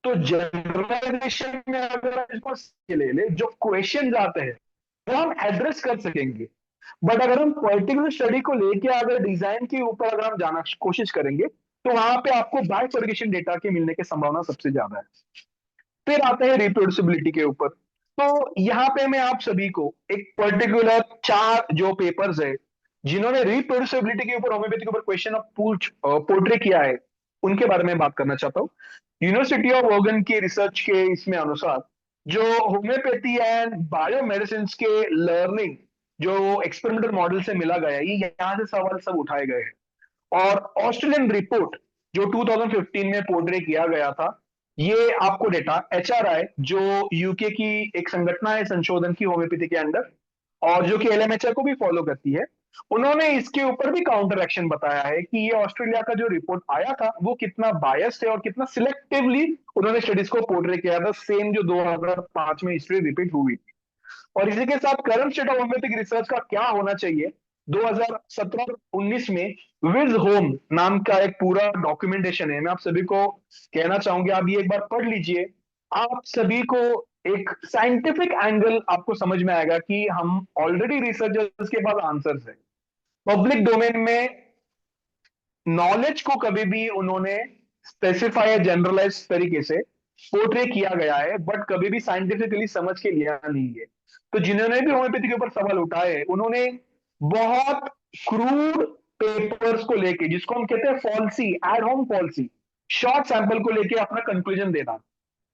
तो जनरलाइजेशन में अगर हम इसको ले ले, जो क्वेश्चन आते हैं वो हम एड्रेस कर सकेंगे। बट अगर हम पर्टिकुलर स्टडी को लेके अगर डिजाइन के ऊपर अगर हम जाना कोशिश करेंगे, तो वहां पे आपको बाइफर्गेशन डेटा के मिलने की संभावना सबसे ज्यादा है। फिर आते हैं रिप्रोड्यूसिबिलिटी के ऊपर। तो यहाँ पे मैं आप सभी को एक पर्टिकुलर 4 जो पेपर्स है जिन्होंने रिप्रोड्यूसिबिलिटी के ऊपर होम्योपैथी के ऊपर क्वेश्चन ऑफ पूछ पोर्ट्रे किया है, उनके बारे में बात करना चाहता हूँ। यूनिवर्सिटी ऑफ ओरेगन के रिसर्च के इसमें अनुसार जो होम्योपैथी एंड बायोमेडिसिन के लर्निंग जो एक्सपेरिमेंटल मॉडल से मिला गया है, ये यहाँ से सवाल सब उठाए गए हैं। और ऑस्ट्रेलियन रिपोर्ट जो 2015 में पोर्ट्रे किया गया था, ये आपको डेटा एचआरआई जो यूके की एक संगठना है संशोधन की होम्योपैथी के अंदर, और जो कि एलएमएचआर को भी फॉलो करती है, उन्होंने इसके ऊपर भी काउंटर एक्शन बताया है कि ये ऑस्ट्रेलिया का जो रिपोर्ट आया था वो कितना बायस्ड है और कितना सिलेक्टिवली उन्होंने स्टडीज को पोर्ट्रे किया था, सेम जो 2005 में हिस्ट्री रिपीट हुई थी। और इसी के साथ current state of homeopathic research का क्या होना चाहिए, 2017 और 19 में विज होम नाम का एक पूरा डॉक्यूमेंटेशन है। मैं आप सभी को कहना चाहूंगी, आप ये एक बार पढ़ लीजिए। आप सभी को एक साइंटिफिक एंगल आपको समझ में आएगा कि हम ऑलरेडी रिसर्चर्स के पास आंसर्स है। पब्लिक डोमेन में नॉलेज को कभी भी उन्होंने स्पेसिफाई या जनरलाइज तरीके से पोर्ट्रे किया गया है, बट कभी भी साइंटिफिकली समझ के लिया नहीं है। तो जिन्होंने भी होम्योपैथी के ऊपर सवाल उठाए, उन्होंने बहुत क्रूड पेपर्स को लेके, जिसको हम कहते हैं fallacy, ad hom fallacy, short sample को लेके अपना कंक्लूजन देना,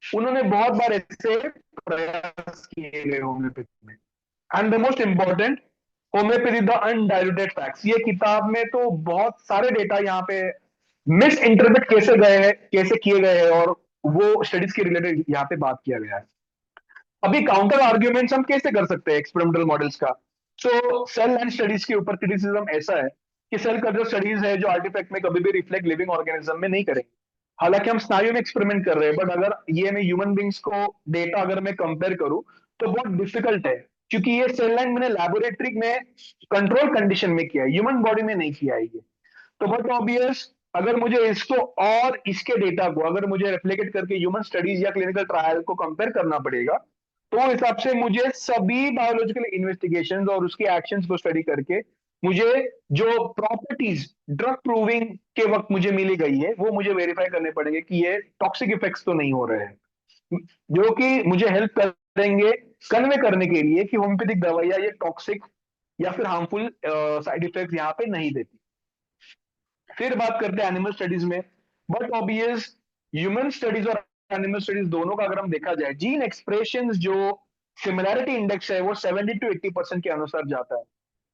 उन्होंने बहुत बार ऐसे प्रयास किए गए होम्योपैथी में। And the most important, homeopathy the undiluted facts, ये किताब में तो बहुत सारे डेटा यहाँ पे मिस इंटरप्रेट कैसे गए हैं, कैसे किए गए हैं, और वो स्टडीज के रिलेटेड यहाँ पे बात किया गया है। अभी काउंटर आर्ग्यूमेंट्स हम कैसे कर सकते हैं एक्सपेरिमेंटल मॉडल्स का। तो सेल लाइन स्टडीज के ऊपर क्रिटिसिज्म ऐसा है कि सेल कल्चर स्टडीज है जो आर्टिफैक्ट में कभी भी रिफ्लेक्ट लिविंग ऑर्गेनिज्म में नहीं करेंगे। हालांकि हम स्नायु में एक्सपेरिमेंट कर रहे हैं, बट अगर ये मैं ह्यूमन बींग्स को डेटा अगर मैं कंपेयर करूं तो बहुत डिफिकल्ट है, क्योंकि ये सेल लाइन मैंने लैबोरेटरी में कंट्रोल कंडीशन में किया है, ह्यूमन बॉडी में नहीं किया है ये। तो बहुत ऑब्वियस, अगर मुझे इसको और इसके डेटा को अगर मुझे रेप्लिकेट करके ह्यूमन स्टडीज या क्लिनिकल ट्रायल को कंपेयर करना पड़ेगा, तो उस हिसाब से मुझे सभी बायोलॉजिकल इन्वेस्टिगेशंस और उसके एक्शंस को स्टडी करके मुझे जो प्रॉपर्टीज ड्रग प्रूविंग के वक्त मुझे मिली गई है, वो मुझे वेरीफाई करने पड़ेंगे कि ये टॉक्सिक इफेक्ट्स तो नहीं हो रहे हैं, जो कि मुझे हेल्प करेंगे कन्वे करने के लिए कि होम्योपैथिक दवाइयां ये टॉक्सिक या फिर हार्मफुल साइड इफेक्ट यहाँ पे नहीं देती। फिर बात करते हैं एनिमल स्टडीज में। बट ऑब्वियस, ह्यूमन स्टडीज और एनिमल स्टडीज दोनों का अगर हम देखा जाए, जीन एक्सप्रेशन जो सिमिलैरिटी इंडेक्स है वो 70 to 80% के अनुसार जाता है।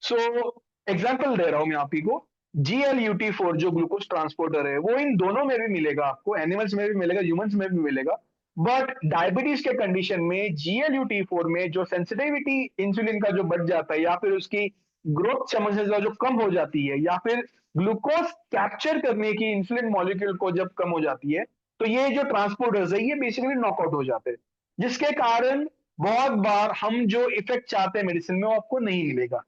सो एग्जाम्पल दे रहा हूं मैं आप ही को, GLUT4 जो ग्लूकोज ट्रांसपोर्टर है, वो इन दोनों में भी मिलेगा आपको, एनिमल्स में भी मिलेगा, ह्यूमंस में भी मिलेगा। बट डायबिटीज के कंडीशन में GLUT4 में जो सेंसिटिविटी इंसुलिन का जो बढ़ जाता है, या फिर उसकी ग्रोथ समस्या जो कम हो जाती है, या फिर ग्लूकोज कैप्चर करने की इंसुलिन मॉलिक्यूल को जब कम हो जाती है, तो ये जो ट्रांसपोर्टर्स है ये बेसिकली नॉकआउट हो जाते हैं, जिसके कारण बहुत बार हम जो इफेक्ट चाहते हैं मेडिसिन में वो आपको नहीं मिलेगा।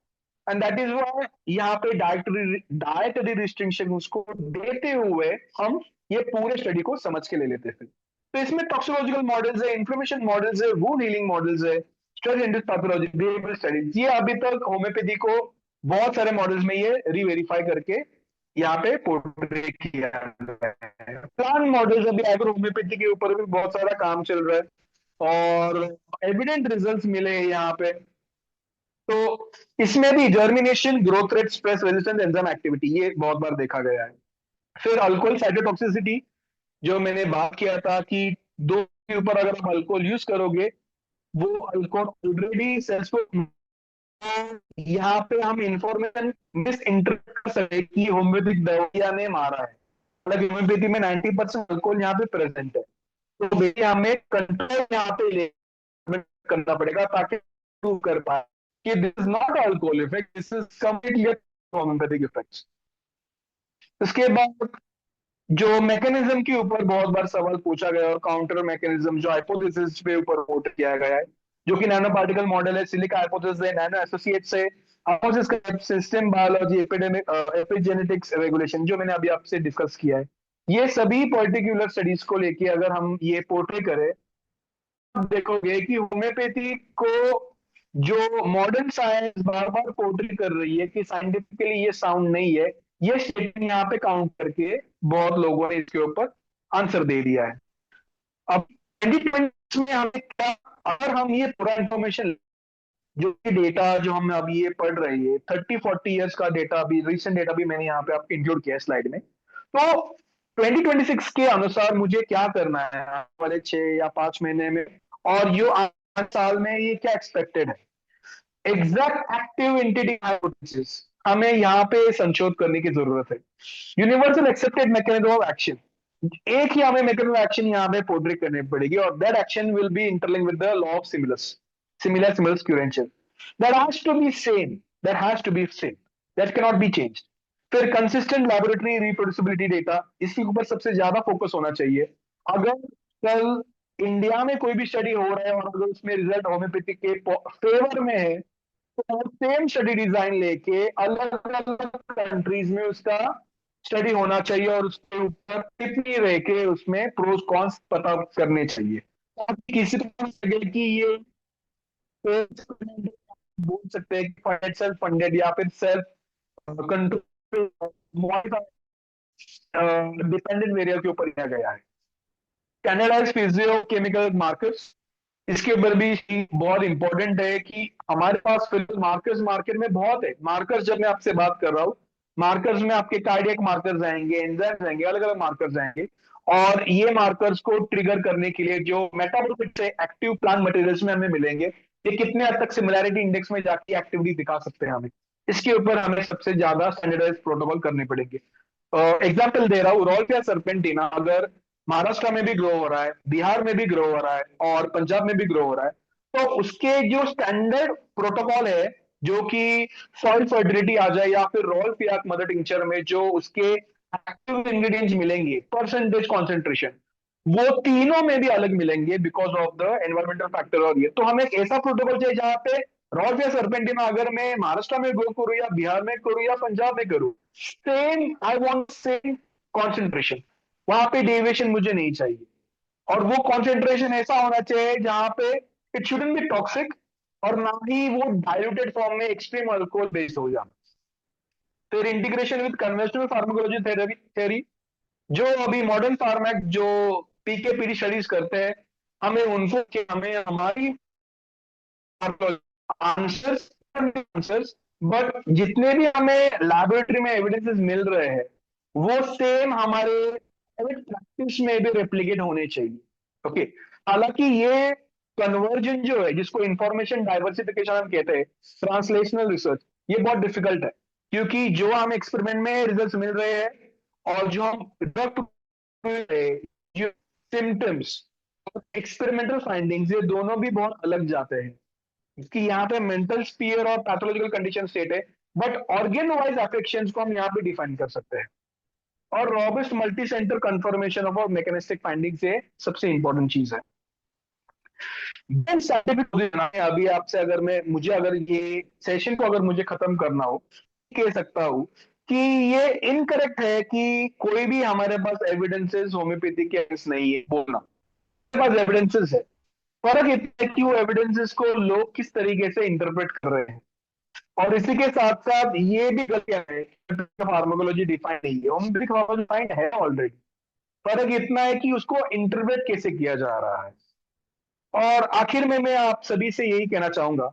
एंड दैट इज वाई यहाँ पे डाइटरी रिस्ट्रिक्शन उसको देते हुए हम ये पूरे स्टडी को समझ के ले लेते थे। तो इसमें टॉक्सिकोलॉजिकल मॉडल्स है, इन्फ्लेमेशन मॉडल्स है, वुंड हीलिंग मॉडल्स है, stress induced pathology, behavioural studies, ये अभी तक होम्योपैथी को बहुत सारे मॉडल्स में ये रीवेरीफाई करके यहाँ पे पोर्ट्रे किया है। प्लांट मॉडल्स अभी एग्रो होम्योपैथी के ऊपर भी बहुत सारा काम चल रहा है और एविडेंट रिजल्ट्स मिले हैं यहाँ पे। तो इसमें भी germination, growth rate, stress resistance, enzyme activity, ये बहुत बार देखा गया है। फिर अल्कोहल साइटोटॉक्सिसिटी, जो मैंने बात किया था कि दो के ऊपर अगर आप अल्कोहल यूज करोगे, वो अल्कोहल ऑलरेडी सेल्स को, यहाँ पे हम इंफॉर्मेशन मिस इंटरप्रेट कर सकते कि होम्योपैथिक दवाइयां ने मारा है, मतलब होम्योपैथी में 90% अल्कोहल यहाँ पे प्रेजेंट है। तो बेसिकली हमें कंट्रोल यहाँ पे ले करना पड़ेगा ताकि प्रूव कर पाए कि this is not alcohol effect, this is completely homeopathic effects. इसके बाद जो मैकेनिज्म के ऊपर बहुत बार सवाल पूछा गया और काउंटर मैकेनिज्म जो हाइपोथेसिस पे ऊपर वोट किया गया है, जो कि नैनो पार्टिकल मॉडल है, सिलिका हाइपोथेसिस है, नैनो एसोसिएट्स है, hypothesis system biology, epidemic epigenetics regulation, जो मैंने अभी आपसे डिस्कस किया है, ये सभी पर्टिकुलर स्टडीज को लेके अगर हम ये पोर्ट्रे करें, आप देखोगे कि होम्योपैथी को जो मॉडर्न साइंस बार बार पोर्ट्रे कर रही है कि साइंटिफिकली ये साउंड नहीं है, ये स्टेटमेंट यहाँ पे काउंट करके बहुत लोगों ने इसके ऊपर आंसर दे दिया है। अब 2020 में हमें क्या, अगर हम ये पूरा इंफॉर्मेशन, जो कि डेटा जो हम अभी ये पढ़ रहे हैं 30-40 ईयर्स का डेटा, अभी रिसेंट डेटा भी मैंने यहाँ पे आपको इंक्लूड किया है स्लाइड में, तो 2026 के अनुसार मुझे क्या करना है आने वाले 6 या 5 महीने में, और यो 8 साल में ये क्या एक्सपेक्टेड है। एग्जैक्ट एक्टिव एंटिटी हाइपोथेसिस हमें यहाँ पे संशोध करने की जरूरत है। Universal accepted mechanism of action, एक ही हमें मैकेनिज्म ऑफ एक्शन यहाँ पे पोर्ट्रे करनी पड़ेगी, और that action will be interlink with the law of similar curation, that has to be same, that can not be changed. फिर कंसिस्टेंट लैबोरेटरी रिप्रोड्यूसिबिलिटी डेटा, इसके ऊपर सबसे ज्यादा फोकस होना चाहिए। अगर कल इंडिया में कोई भी स्टडी हो रहा है और अगर उसमें रिजल्ट होम्योपैथी के फेवर में है, तो सेम स्टडी डिजाइन लेके अलग अलग कंट्रीज में उसका स्टडी होना चाहिए और उसके ऊपर टिप्पणी रह के उसमें प्रोज कॉन्स पता करने चाहिए, ताकि किसी को लगे कि ये बोल सकते हैं कि सेल्फ फंडेड या फिर सेल्फ कंट्रोल डिपेंडेंट वेरिएबल के ऊपर लिया गया है। स्टैंडर्डाइज फिजियो केमिकल मार्कर्स, इसके ऊपर भी बहुत इंपॉर्टेंट है कि हमारे पास फिलहाल मार्कर्स मार्केट में बहुत है। मार्कर्स जब मैं आपसे बात कर रहा हूँ, मार्कर्स में आपके कार्डियक मार्कर्स आएंगे, एंजाइम्स आएंगे, अलग अलग मार्कर्स आएंगे। और ये मार्कर्स को ट्रिगर करने के लिए जो मेटाबोलिक से एक्टिव प्लांट मटेरियल्स में हमें मिलेंगे, ये कितने हद तक सिमिलैरिटी इंडेक्स में जाके एक्टिविटी दिखा सकते हैं हमें, इसके ऊपर हमें सबसे ज्यादा स्टैंडर्डाइज प्रोटोकॉल करने पड़ेंगे। एग्जाम्पल दे रहा हूँ, रॉल्फिया सरपेंटिना अगर महाराष्ट्र में भी ग्रो हो रहा है, बिहार में भी ग्रो हो रहा है और पंजाब में भी ग्रो हो रहा है, तो उसके जो स्टैंडर्ड प्रोटोकॉल है, जो कि सॉइल फर्टिलिटी आ जाए या फिर रॉल्फिया मदर टिंचर में जो उसके एक्टिव इंग्रेडिएंट्स मिलेंगे, परसेंटेज कॉन्सेंट्रेशन, वो तीनों में भी अलग मिलेंगे because of the environmental factor. और ये तो हमें एक ऐसा प्रोटोकॉल चाहिए जहां पे रॉल्फिया सरपेंटिना अगर मैं महाराष्ट्र में ग्रो करूँ या बिहार में करूँ या पंजाब में करूँ, same I want same concentration, वहां पे डेविएशन मुझे नहीं चाहिए। और वो कॉन्सेंट्रेशन ऐसा होना चाहिए जहां पे इट शुडंट बी टॉक्सिक और ना ही वो डाइल्यूटेड फॉर्म में एक्सट्रीम अल्कोहल बेस्ड हो जाना। फिर integration with conventional pharmacology theory, जो अभी मॉडर्न फार्मेक जो पीके पीडी स्टडीज करते हैं, हमें उनको हमें हमारी आंसर्स आंसर्स बट जितने भी हमें लैबोरेटरी में एविडेंसेस मिल रहे हैं, वो सेम हमारे प्रैक्टिस में भी रेप्लिकेट होने चाहिए। ओके, हालांकि ये कन्वर्जन जो है, जिसको इंफॉर्मेशन डाइवर्सिफिकेशन हम कहते हैं, ट्रांसलेशनल रिसर्च, ये बहुत डिफिकल्ट है, क्योंकि जो हम एक्सपेरिमेंट में रिजल्ट मिल रहे हैं और जो हम ड्रग जो सिम्टम्स और एक्सपेरिमेंटल फाइंडिंग्स, ये दोनों भी बहुत अलग जाते हैं। कि यहाँ पे मेंटल स्पीयर और पैथोलॉजिकल कंडीशन स्टेट है, बट ऑर्गेन वाइज अफेक्शंस को हम यहाँ पे डिफाइन कर सकते हैं। और robust multi centre confirmation of mechanistic findings ये सबसे इंपॉर्टेंट चीज है। साइंटिफिक अभी आपसे अगर मैं मुझे अगर ये सेशन को अगर मुझे खत्म करना हो, कह सकता हूँ कि ये इनकरेक्ट है कि कोई भी हमारे पास एविडेंसेस होम्योपैथी के अगेंस्ट नहीं है बोलना। हमारे पास एविडेंसेस है, फर्क इतना है कि वो एविडेंसेस को लोग किस तरीके से इंटरप्रेट कर रहे हैं। और इसी के साथ साथ ये भी गलतियां है, फार्माकोलॉजी डिफाइन नहीं है, होम्योपैथिक फार्माकोलॉजी डिफाइंड है ऑलरेडी। फर्क इतना है कि उसको इंटरप्रेट कैसे किया जा रहा है। और आखिर में मैं आप सभी से यही कहना चाहूंगा,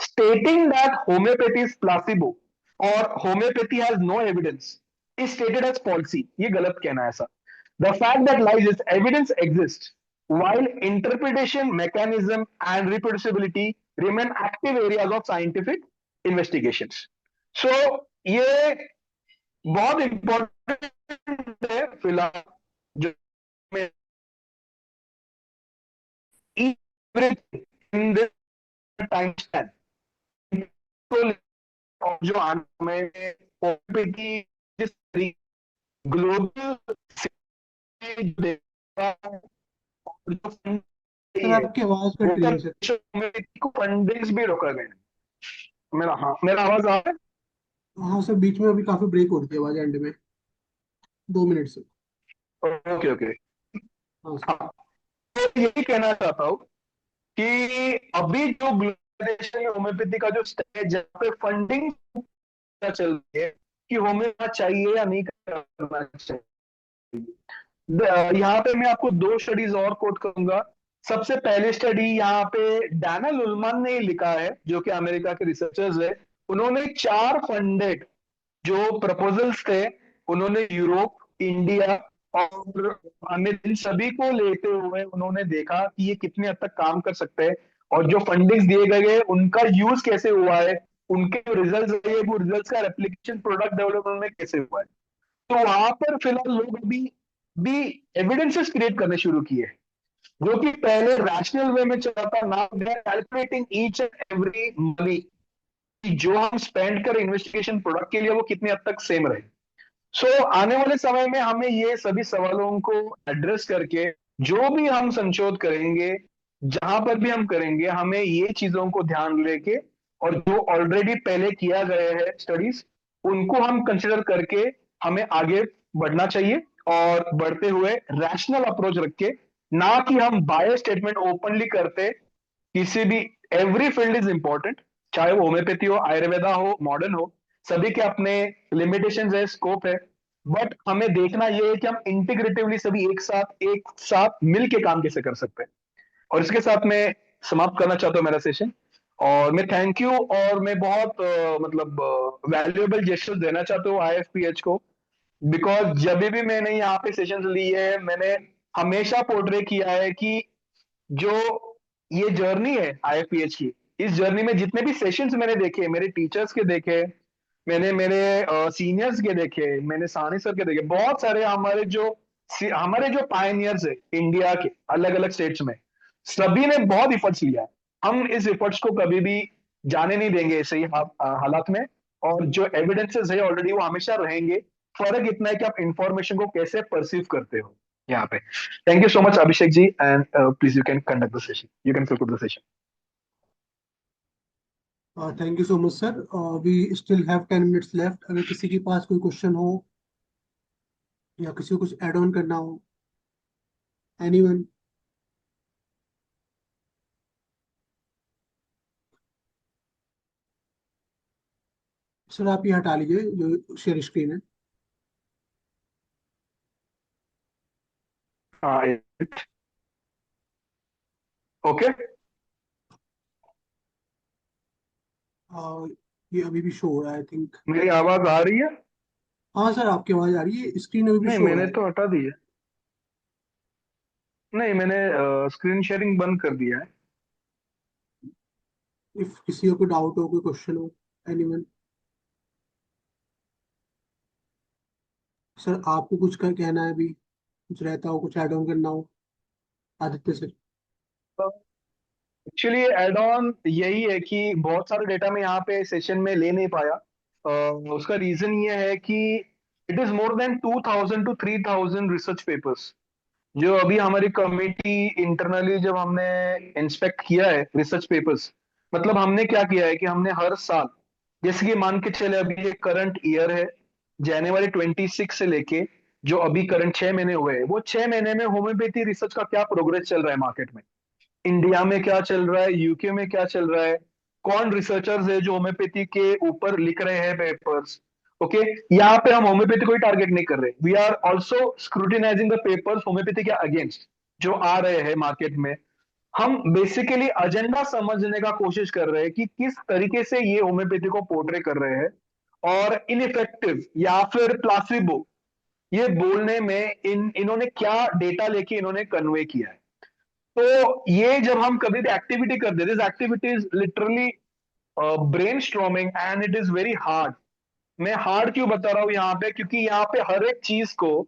stating that homoeopathy is placebo और homoeopathy has no evidence is stated as policy, ये गलत कहना है ऐसा। The fact that lies is evidence exist while interpretation mechanism and reproducibility remain active areas of scientific investigations। so ये बहुत important है फिलहाल, जो में everything in this time span तो और जो आने में होम्योपैथी जिस ग्लोबल जो fund सर है, आपकी आवाज वो कट रही है सर। होम्योपैथी को फंडिंग्स भी रोका गया है। मेरा, हाँ, मेरा आवाज आ रहा हाँ सर, बीच में अभी काफी ब्रेक हो रही थी आवाज एंड में, 2 मिनट से। है? Okay okay. हाँ सर। हाँ, तो यही कहना चाहता हूँ कि अभी जो ग्लोबलाइजेशन में होम्योपैथी का जो स्टेज जहाँ पे फंडिंग चल रही है कि होम्योपैथी चाहिए या नहीं करना चाहिए, यहाँ पे मैं आपको दो स्टडीज और कोट करूंगा। सबसे पहले स्टडी यहाँ पे डैनियल उल्मान ने लिखा है, जो कि अमेरिका के रिसर्चर्स है। उन्होंने 4 फंडेड जो प्रपोजल्स थे, उन्होंने यूरोप, इंडिया और अमेरिका, इन सभी को लेते हुए उन्होंने देखा कि ये कितने हद तक काम कर सकते हैं और जो फंडिंग्स दिए गए उनका यूज कैसे हुआ है, उनके जो रिजल्ट्स रहे वो रिजल्ट्स का रेप्लिकेशन प्रोडक्ट डेवलपमेंट में कैसे हुआ है। तो वहां पर फिलहाल लोग अभी भी एविडेंसेस क्रिएट करने शुरू किए हैं, जो कि पहले रैशनल वे में चला था। Now they are calculating each and every money कि जो हम स्पेंड कर इन्वेस्टिगेशन प्रोडक्ट के लिए वो कितने हद तक सेम रहे। आने वाले समय में हमें ये सभी सवालों को एड्रेस करके जो भी हम संशोध करेंगे, जहां पर भी हम करेंगे, हमें ये चीजों को ध्यान लेके और जो ऑलरेडी पहले किया गया है स्टडीज, उनको हम कंसिडर करके हमें आगे बढ़ना चाहिए, और बढ़ते हुए रैशनल अप्रोच रख के, ना कि हम बाय स्टेटमेंट ओपनली करते किसी भी। एवरी फील्ड इज इंपॉर्टेंट, चाहे वो होम्योपैथी हो, आयुर्वेदा हो, मॉडर्न हो, सभी के अपने लिमिटेशंस है, स्कोप है। बट हमें देखना ये है कि हम इंटीग्रेटिवली सभी एक साथ मिल के काम कैसे कर सकते हैं। और इसके साथ मैं समाप्त करना चाहता हूँ मेरा सेशन। और मैं थैंक यू, और मैं बहुत मतलब वैल्यूएबल जेस्चर देना चाहता हूँ आईएफपीएच को। बिकॉज जब भी मैंने यहाँ पे सेशंस ली है, मैंने हमेशा पोर्ट्रे किया है कि जो ये जर्नी है आईएफपीएच की, इस जर्नी में जितने भी सेशंस मैंने देखे, मेरे टीचर्स के देखे, मैंने मेरे सीनियर्स के देखे, मैंने सानी सर के देखे, बहुत सारे हमारे जो पायनियर्स है इंडिया के अलग अलग स्टेट्स में, सभी ने बहुत इफर्ट्स लिया है। हम इस इफर्ट्स को कभी भी जाने नहीं देंगे ऐसे ही हालात में। और जो एविडेंसेस है ऑलरेडी, वो हमेशा रहेंगे। फर्क इतना है कि आप इंफॉर्मेशन को कैसे परसीव करते हो यहाँ पे। Thank you so much Abhishek ji, and please you can conduct the session, you can conclude the session. Thank you so much sir. We still have 10 minutes left. अगर किसी के पास कोई क्वेश्चन हो या किसी को कुछ ऐड ऑन करना हो, एनीवन। सर आप ये हटा लीजिए जो शेयर स्क्रीन है। हाँ, ओके। ये अभी भी शो हो रहा है आई थिंक। मेरी आवाज आ रही है? हाँ सर आपकी आवाज आ रही है, स्क्रीन अभी भी नहीं, शो हो रहा मैंने है। तो हटा दी है। नहीं, मैंने स्क्रीन शेयरिंग बंद कर दिया है। इफ किसी को कोई डाउट हो, कोई क्वेश्चन हो, एनीवन। सर आपको कुछ कर कहना है अभी, कुछ रहता हो, कुछ ऐड ऑन करना हो, Aditya sir. Actually add on यही है कि बहुत सारे डेटा मैं यहाँ पे सेशन में ले नहीं पाया। उसका रीजन ये है कि it is more than 2000 to 3000 research papers, जो अभी हमारी कमिटी इंटरनली जब हमने इंस्पेक्ट किया है रिसर्च पेपर्स। मतलब हमने क्या किया है कि हमने हर साल, जैसे कि मान के चले अभी ये करंट ईयर है, जनवरी 26 से लेके जो अभी करंट 6 महीने हुए हैं, वो 6 महीने में होम्योपैथी रिसर्च का क्या प्रोग्रेस चल रहा है मार्केट में, इंडिया में क्या चल रहा है, यूके में क्या चल रहा है, कौन रिसर्चर्स है जो होम्योपैथी के ऊपर लिख रहे हैं पेपर्स। ओके, यहाँ पे हम होम्योपैथी को ही टारगेट नहीं कर रहे, we are also scrutinising the papers homeopathy के अगेंस्ट जो आ रहे हैं मार्केट में। हम बेसिकली एजेंडा समझने का कोशिश कर रहे हैं कि किस तरीके से ये होम्योपैथी को पोर्ट्रे कर रहे हैं, और इनइफेक्टिव या फिर प्लासिबो ये बोलने में इन्होंने क्या डेटा लेके इन्होंने कन्वे किया है। तो ये जब हम कभी भी एक्टिविटी करते, this activity is literally brain storming and it is very hard. मैं हार्ड क्यों बता रहा हूं यहाँ पे, क्योंकि यहाँ पे हर एक चीज को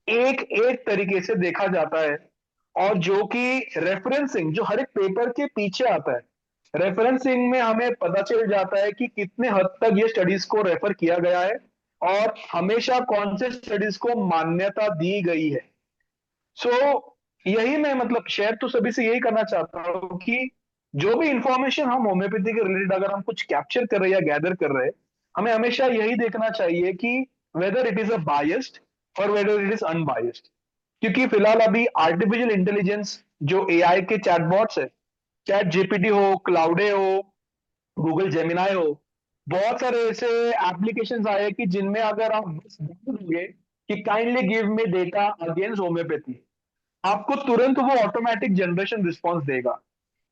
एक एक तरीके से देखा जाता है, और जो कि रेफरेंसिंग जो हर एक पेपर के पीछे आता है, रेफरेंसिंग में हमें पता चल जाता है कि कितने हद तक ये स्टडीज को रेफर किया गया है, और हमेशा कौन से स्टडीज को मान्यता दी गई है। सो यही मैं मतलब शेयर तो सभी से यही करना चाहता हूँ कि जो भी इंफॉर्मेशन हम होम्योपैथी के रिलेटेड अगर हम कुछ कैप्चर कर रहे हैं या गैदर कर रहे हैं, हमें हमेशा यही देखना चाहिए कि whether it is a biased और वेदर इट इज अनबायस्ड। क्योंकि फिलहाल अभी आर्टिफिशियल इंटेलिजेंस जो एआई के चैटबॉट्स है, चैट जीपीटी हो, क्लाउडे हो, गूगल जेमिनाई हो, बहुत सारे ऐसे एप्लीकेशंस आए हैं कि जिनमें अगर आप बस बोल दोगे कि kindly give me data against homeopathy, आपको तुरंत वो ऑटोमेटिक जनरेशन रिस्पॉन्स देगा।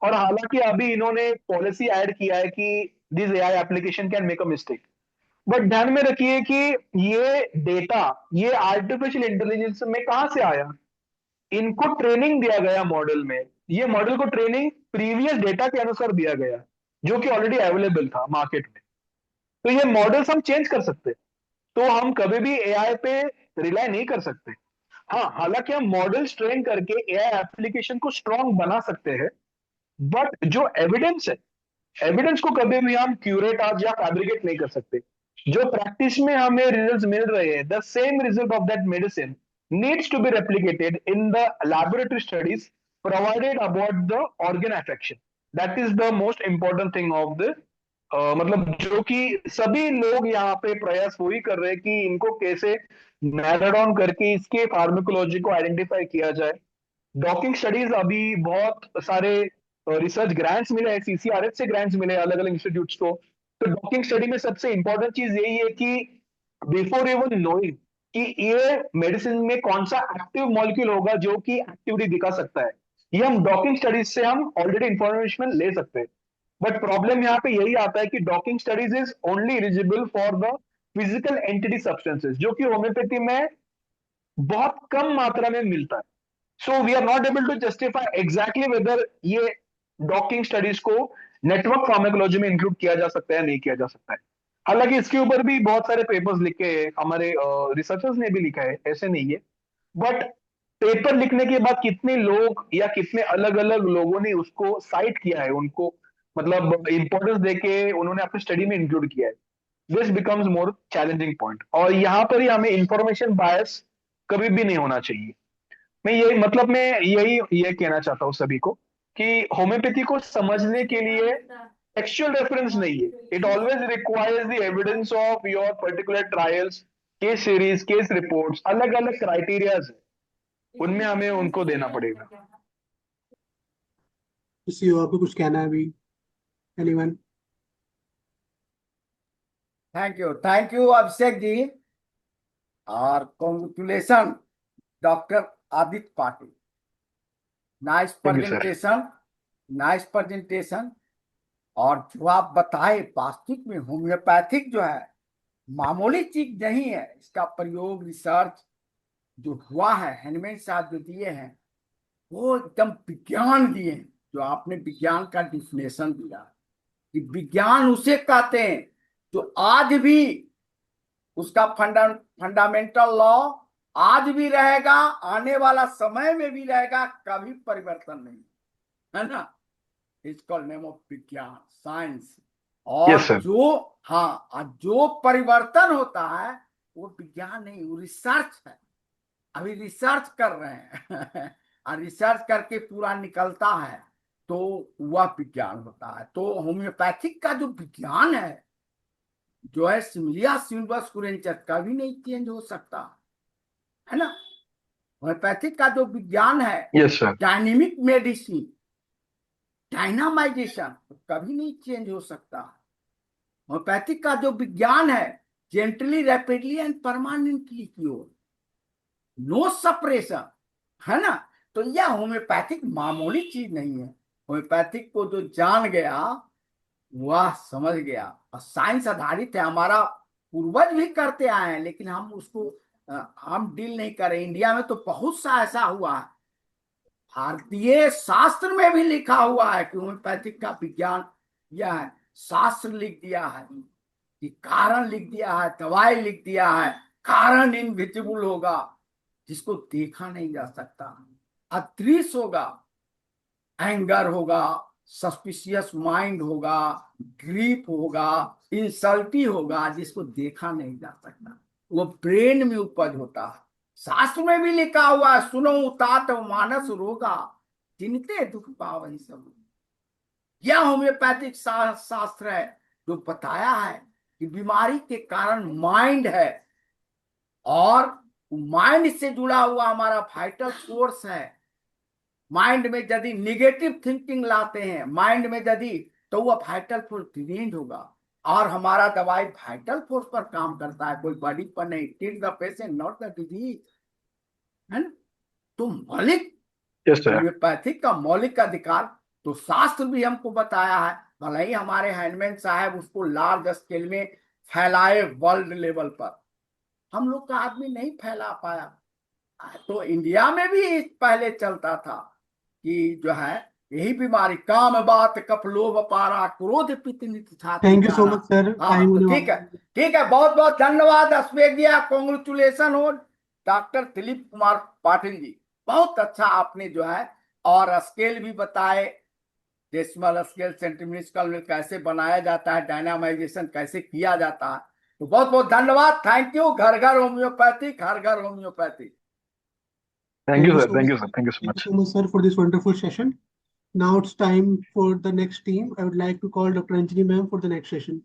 और हालांकि अभी इन्होंने पॉलिसी ऐड किया है कि this AI application can make a mistake, but ध्यान में रखिए कि ये डेटा, ये आर्टिफिशियल इंटेलिजेंस में कहां से आया। इनको ट्रेनिंग दिया गया मॉडल में, ये मॉडल को ट्रेनिंग प्रीवियस डेटा के अनुसार दिया गया, जो कि ऑलरेडी अवेलेबल था मार्केट में। तो ये मॉडल्स हम चेंज कर सकते, तो हम कभी भी एआई पे रिलाई नहीं कर सकते। हाँ, हालांकि हम मॉडल्स ट्रेन करके एआई एप्लीकेशन को स्ट्रांग बना सकते हैं, बट जो एविडेंस है, एविडेंस को कभी भी हम क्यूरेट आज या फैब्रिकेट नहीं कर सकते। जो प्रैक्टिस में हमें रिजल्ट्स मिल रहे हैं, the same result of that medicine needs to be replicated in the laboratory studies provided about the organ affection. That is the most important thing of the मतलब जो कि सभी लोग यहाँ पे प्रयास वही कर रहे हैं कि इनको कैसे नैरो डाउन करके इसके फार्माकोलॉजी को आइडेंटिफाई किया जाए। डॉकिंग स्टडीज अभी बहुत सारे रिसर्च ग्रांट्स मिले हैं, सीसीआरएच से ग्रांट्स मिले हैं अलग अलग इंस्टीट्यूट्स को। तो डॉकिंग स्टडी में सबसे इंपॉर्टेंट चीज यही है कि बिफोर इवन नोइंग कि ये मेडिसिन में कौन सा एक्टिव मॉलिक्यूल होगा जो कि एक्टिविटी दिखा सकता है, ये हम डॉकिंग स्टडीज से हम ऑलरेडी इंफॉर्मेशन ले सकते हैं। बट प्रॉब्लम यहाँ पे यही आता है कि docking studies is only eligible for the physical entity substances, जो कि होम्योपैथी में बहुत कम मात्रा में मिलता है। So we are not able to justify exactly whether ये डॉकिंग स्टडीज को नेटवर्क फार्माकोलॉजी में इंक्लूड किया जा सकता है, नहीं किया जा सकता है। हालांकि इसके ऊपर भी बहुत सारे पेपर्स लिखे हैं, हमारे रिसर्चर्स ने भी लिखा है, ऐसे नहीं है। बट पेपर लिखने के बाद कितने लोग या कितने अलग अलग लोगों ने उसको साइट किया है, उनको मतलब इंपॉर्टेंस देके उन्होंने अपने स्टडी में इंक्लूड किया है, this becomes more challenging point. और यहाँ पर ही हमें इंफॉर्मेशन बायस कभी भी नहीं होना चाहिए। मैं यही मतलब मैं यही ये कहना चाहता हूँ सभी को कि होम्योपैथी को समझने के लिए टेक्सचुअल रेफरेंस नहीं है, it always requires the evidence of your particular trials, case series, case reports, अलग अलग क्राइटेरियाज है, उनमें हमें उनको देना पड़ेगा। किसी और को कुछ कहना है अभी? Anyone? Thank you Abhishek ji, और congratulation doctor Aditya Patil. Nice thank you sir. Presentation, nice presentation. और जो आप बताए, वास्तविक में होम्योपैथिक जो है मामूली चीज नहीं है। इसका प्रयोग, रिसर्च जो हुआ है, हैंडमेड साहब जो दिए हैं वो एकदम विज्ञान दिए हैं। जो आपने विज्ञान का डिफिनेशन दिया कि विज्ञान उसे कहते हैं जो आज भी उसका फंडामेंटल लॉ आज भी रहेगा, आने वाला समय में भी रहेगा, कभी परिवर्तन नहीं, है ना। इसका नेम ऑफ विज्ञान, साइंस। यस और सर। जो, हाँ, और जो परिवर्तन होता है वो विज्ञान नहीं, वो रिसर्च है। अभी रिसर्च कर रहे हैं और रिसर्च करके पूरा निकलता है तो वह विज्ञान होता है। तो होम्योपैथिक का जो विज्ञान है, जो है सिमिलिया सिम्बस कुरेंचर, कभी नहीं चेंज हो सकता, है ना। होम्योपैथिक का जो विज्ञान है, yes sir. Dynamic medicine, dynamisation, कभी नहीं चेंज हो सकता। होम्योपैथिक का जो विज्ञान है, gently, rapidly and permanently cure, no suppression, है ना। तो यह होम्योपैथिक मामूली चीज नहीं है। होम्योपैथिक को जो जान गया वह समझ गया। और साइंस आधारित है, हमारा पूर्वज भी करते आए हैं, लेकिन हम उसको हम डील नहीं करें। इंडिया में तो बहुत सा ऐसा हुआ है, भारतीय शास्त्र में भी लिखा हुआ है कि होम्योपैथिक का विज्ञान यह है। शास्त्र लिख दिया है कि कारण लिख दिया है, दवाई लिख दिया है, कारण इनविजिबल होगा, जिसको देखा नहीं जा सकता, अदृश्य होगा, एंगर होगा, सस्पिशियस माइंड होगा, ग्रीफ होगा, इंसल्टी होगा, जिसको देखा नहीं जा सकता, वो ब्रेन में उपज होता है। शास्त्र में भी लिखा हुआ है, सुनो तात मानस रोगा, जिनते दुख पावई सब। यह होम्योपैथिक शास्त्र है जो बताया है कि बीमारी के कारण माइंड है, और माइंड से जुड़ा हुआ हमारा वाइटल फोर्स है। माइंड में यदि निगेटिव थिंकिंग लाते हैं माइंड में यदि, तो वह वाइटल फोर्स डिवेंड होगा। और हमारा दवाई वाइटल फोर्स पर काम करता है, कोई बॉडी पर नहीं। Treat the patient not the disease, है ना। तो मौलिक, यस सर। होम्योपैथिक का मौलिक अधिकार तो शास्त्र भी हमको बताया है। भले ही हमारे हैंडमैन साहब उसको लार्ज स्केल में फैलाए वर्ल्ड लेवल पर, हम लोग का आदमी नहीं फैला पाया। तो इंडिया में भी पहले चलता था कि जो है यही बीमारी, काम बात कफ लोभ पारा क्रोध पित्त नित छाती थैंक यू सो जारा। मच सर, हाँ, टाइम तो होने ठीक वाला है, है। ठीक है, बहुत बहुत धन्यवाद अश्वेक जी, कॉन्ग्रेचुलेसन हो डॉक्टर दिलीप कुमार पाटिल जी। बहुत अच्छा आपने जो है, और स्केल भी बताए, डेसिमल स्केल, सेंटीमीटर स्केल में कैसे बनाया जाता है, डायनामाइजेशन कैसे किया जाता है। तो बहुत बहुत धन्यवाद, थैंक यू। घर घर होम्योपैथिक, हर घर homeopathic. Thank thank you you sir, so thank much. You sir, thank you so thank you much. So much sir for this wonderful session. Now it's time for the next team. I would like to call Dr. Anjali ma'am for the next session.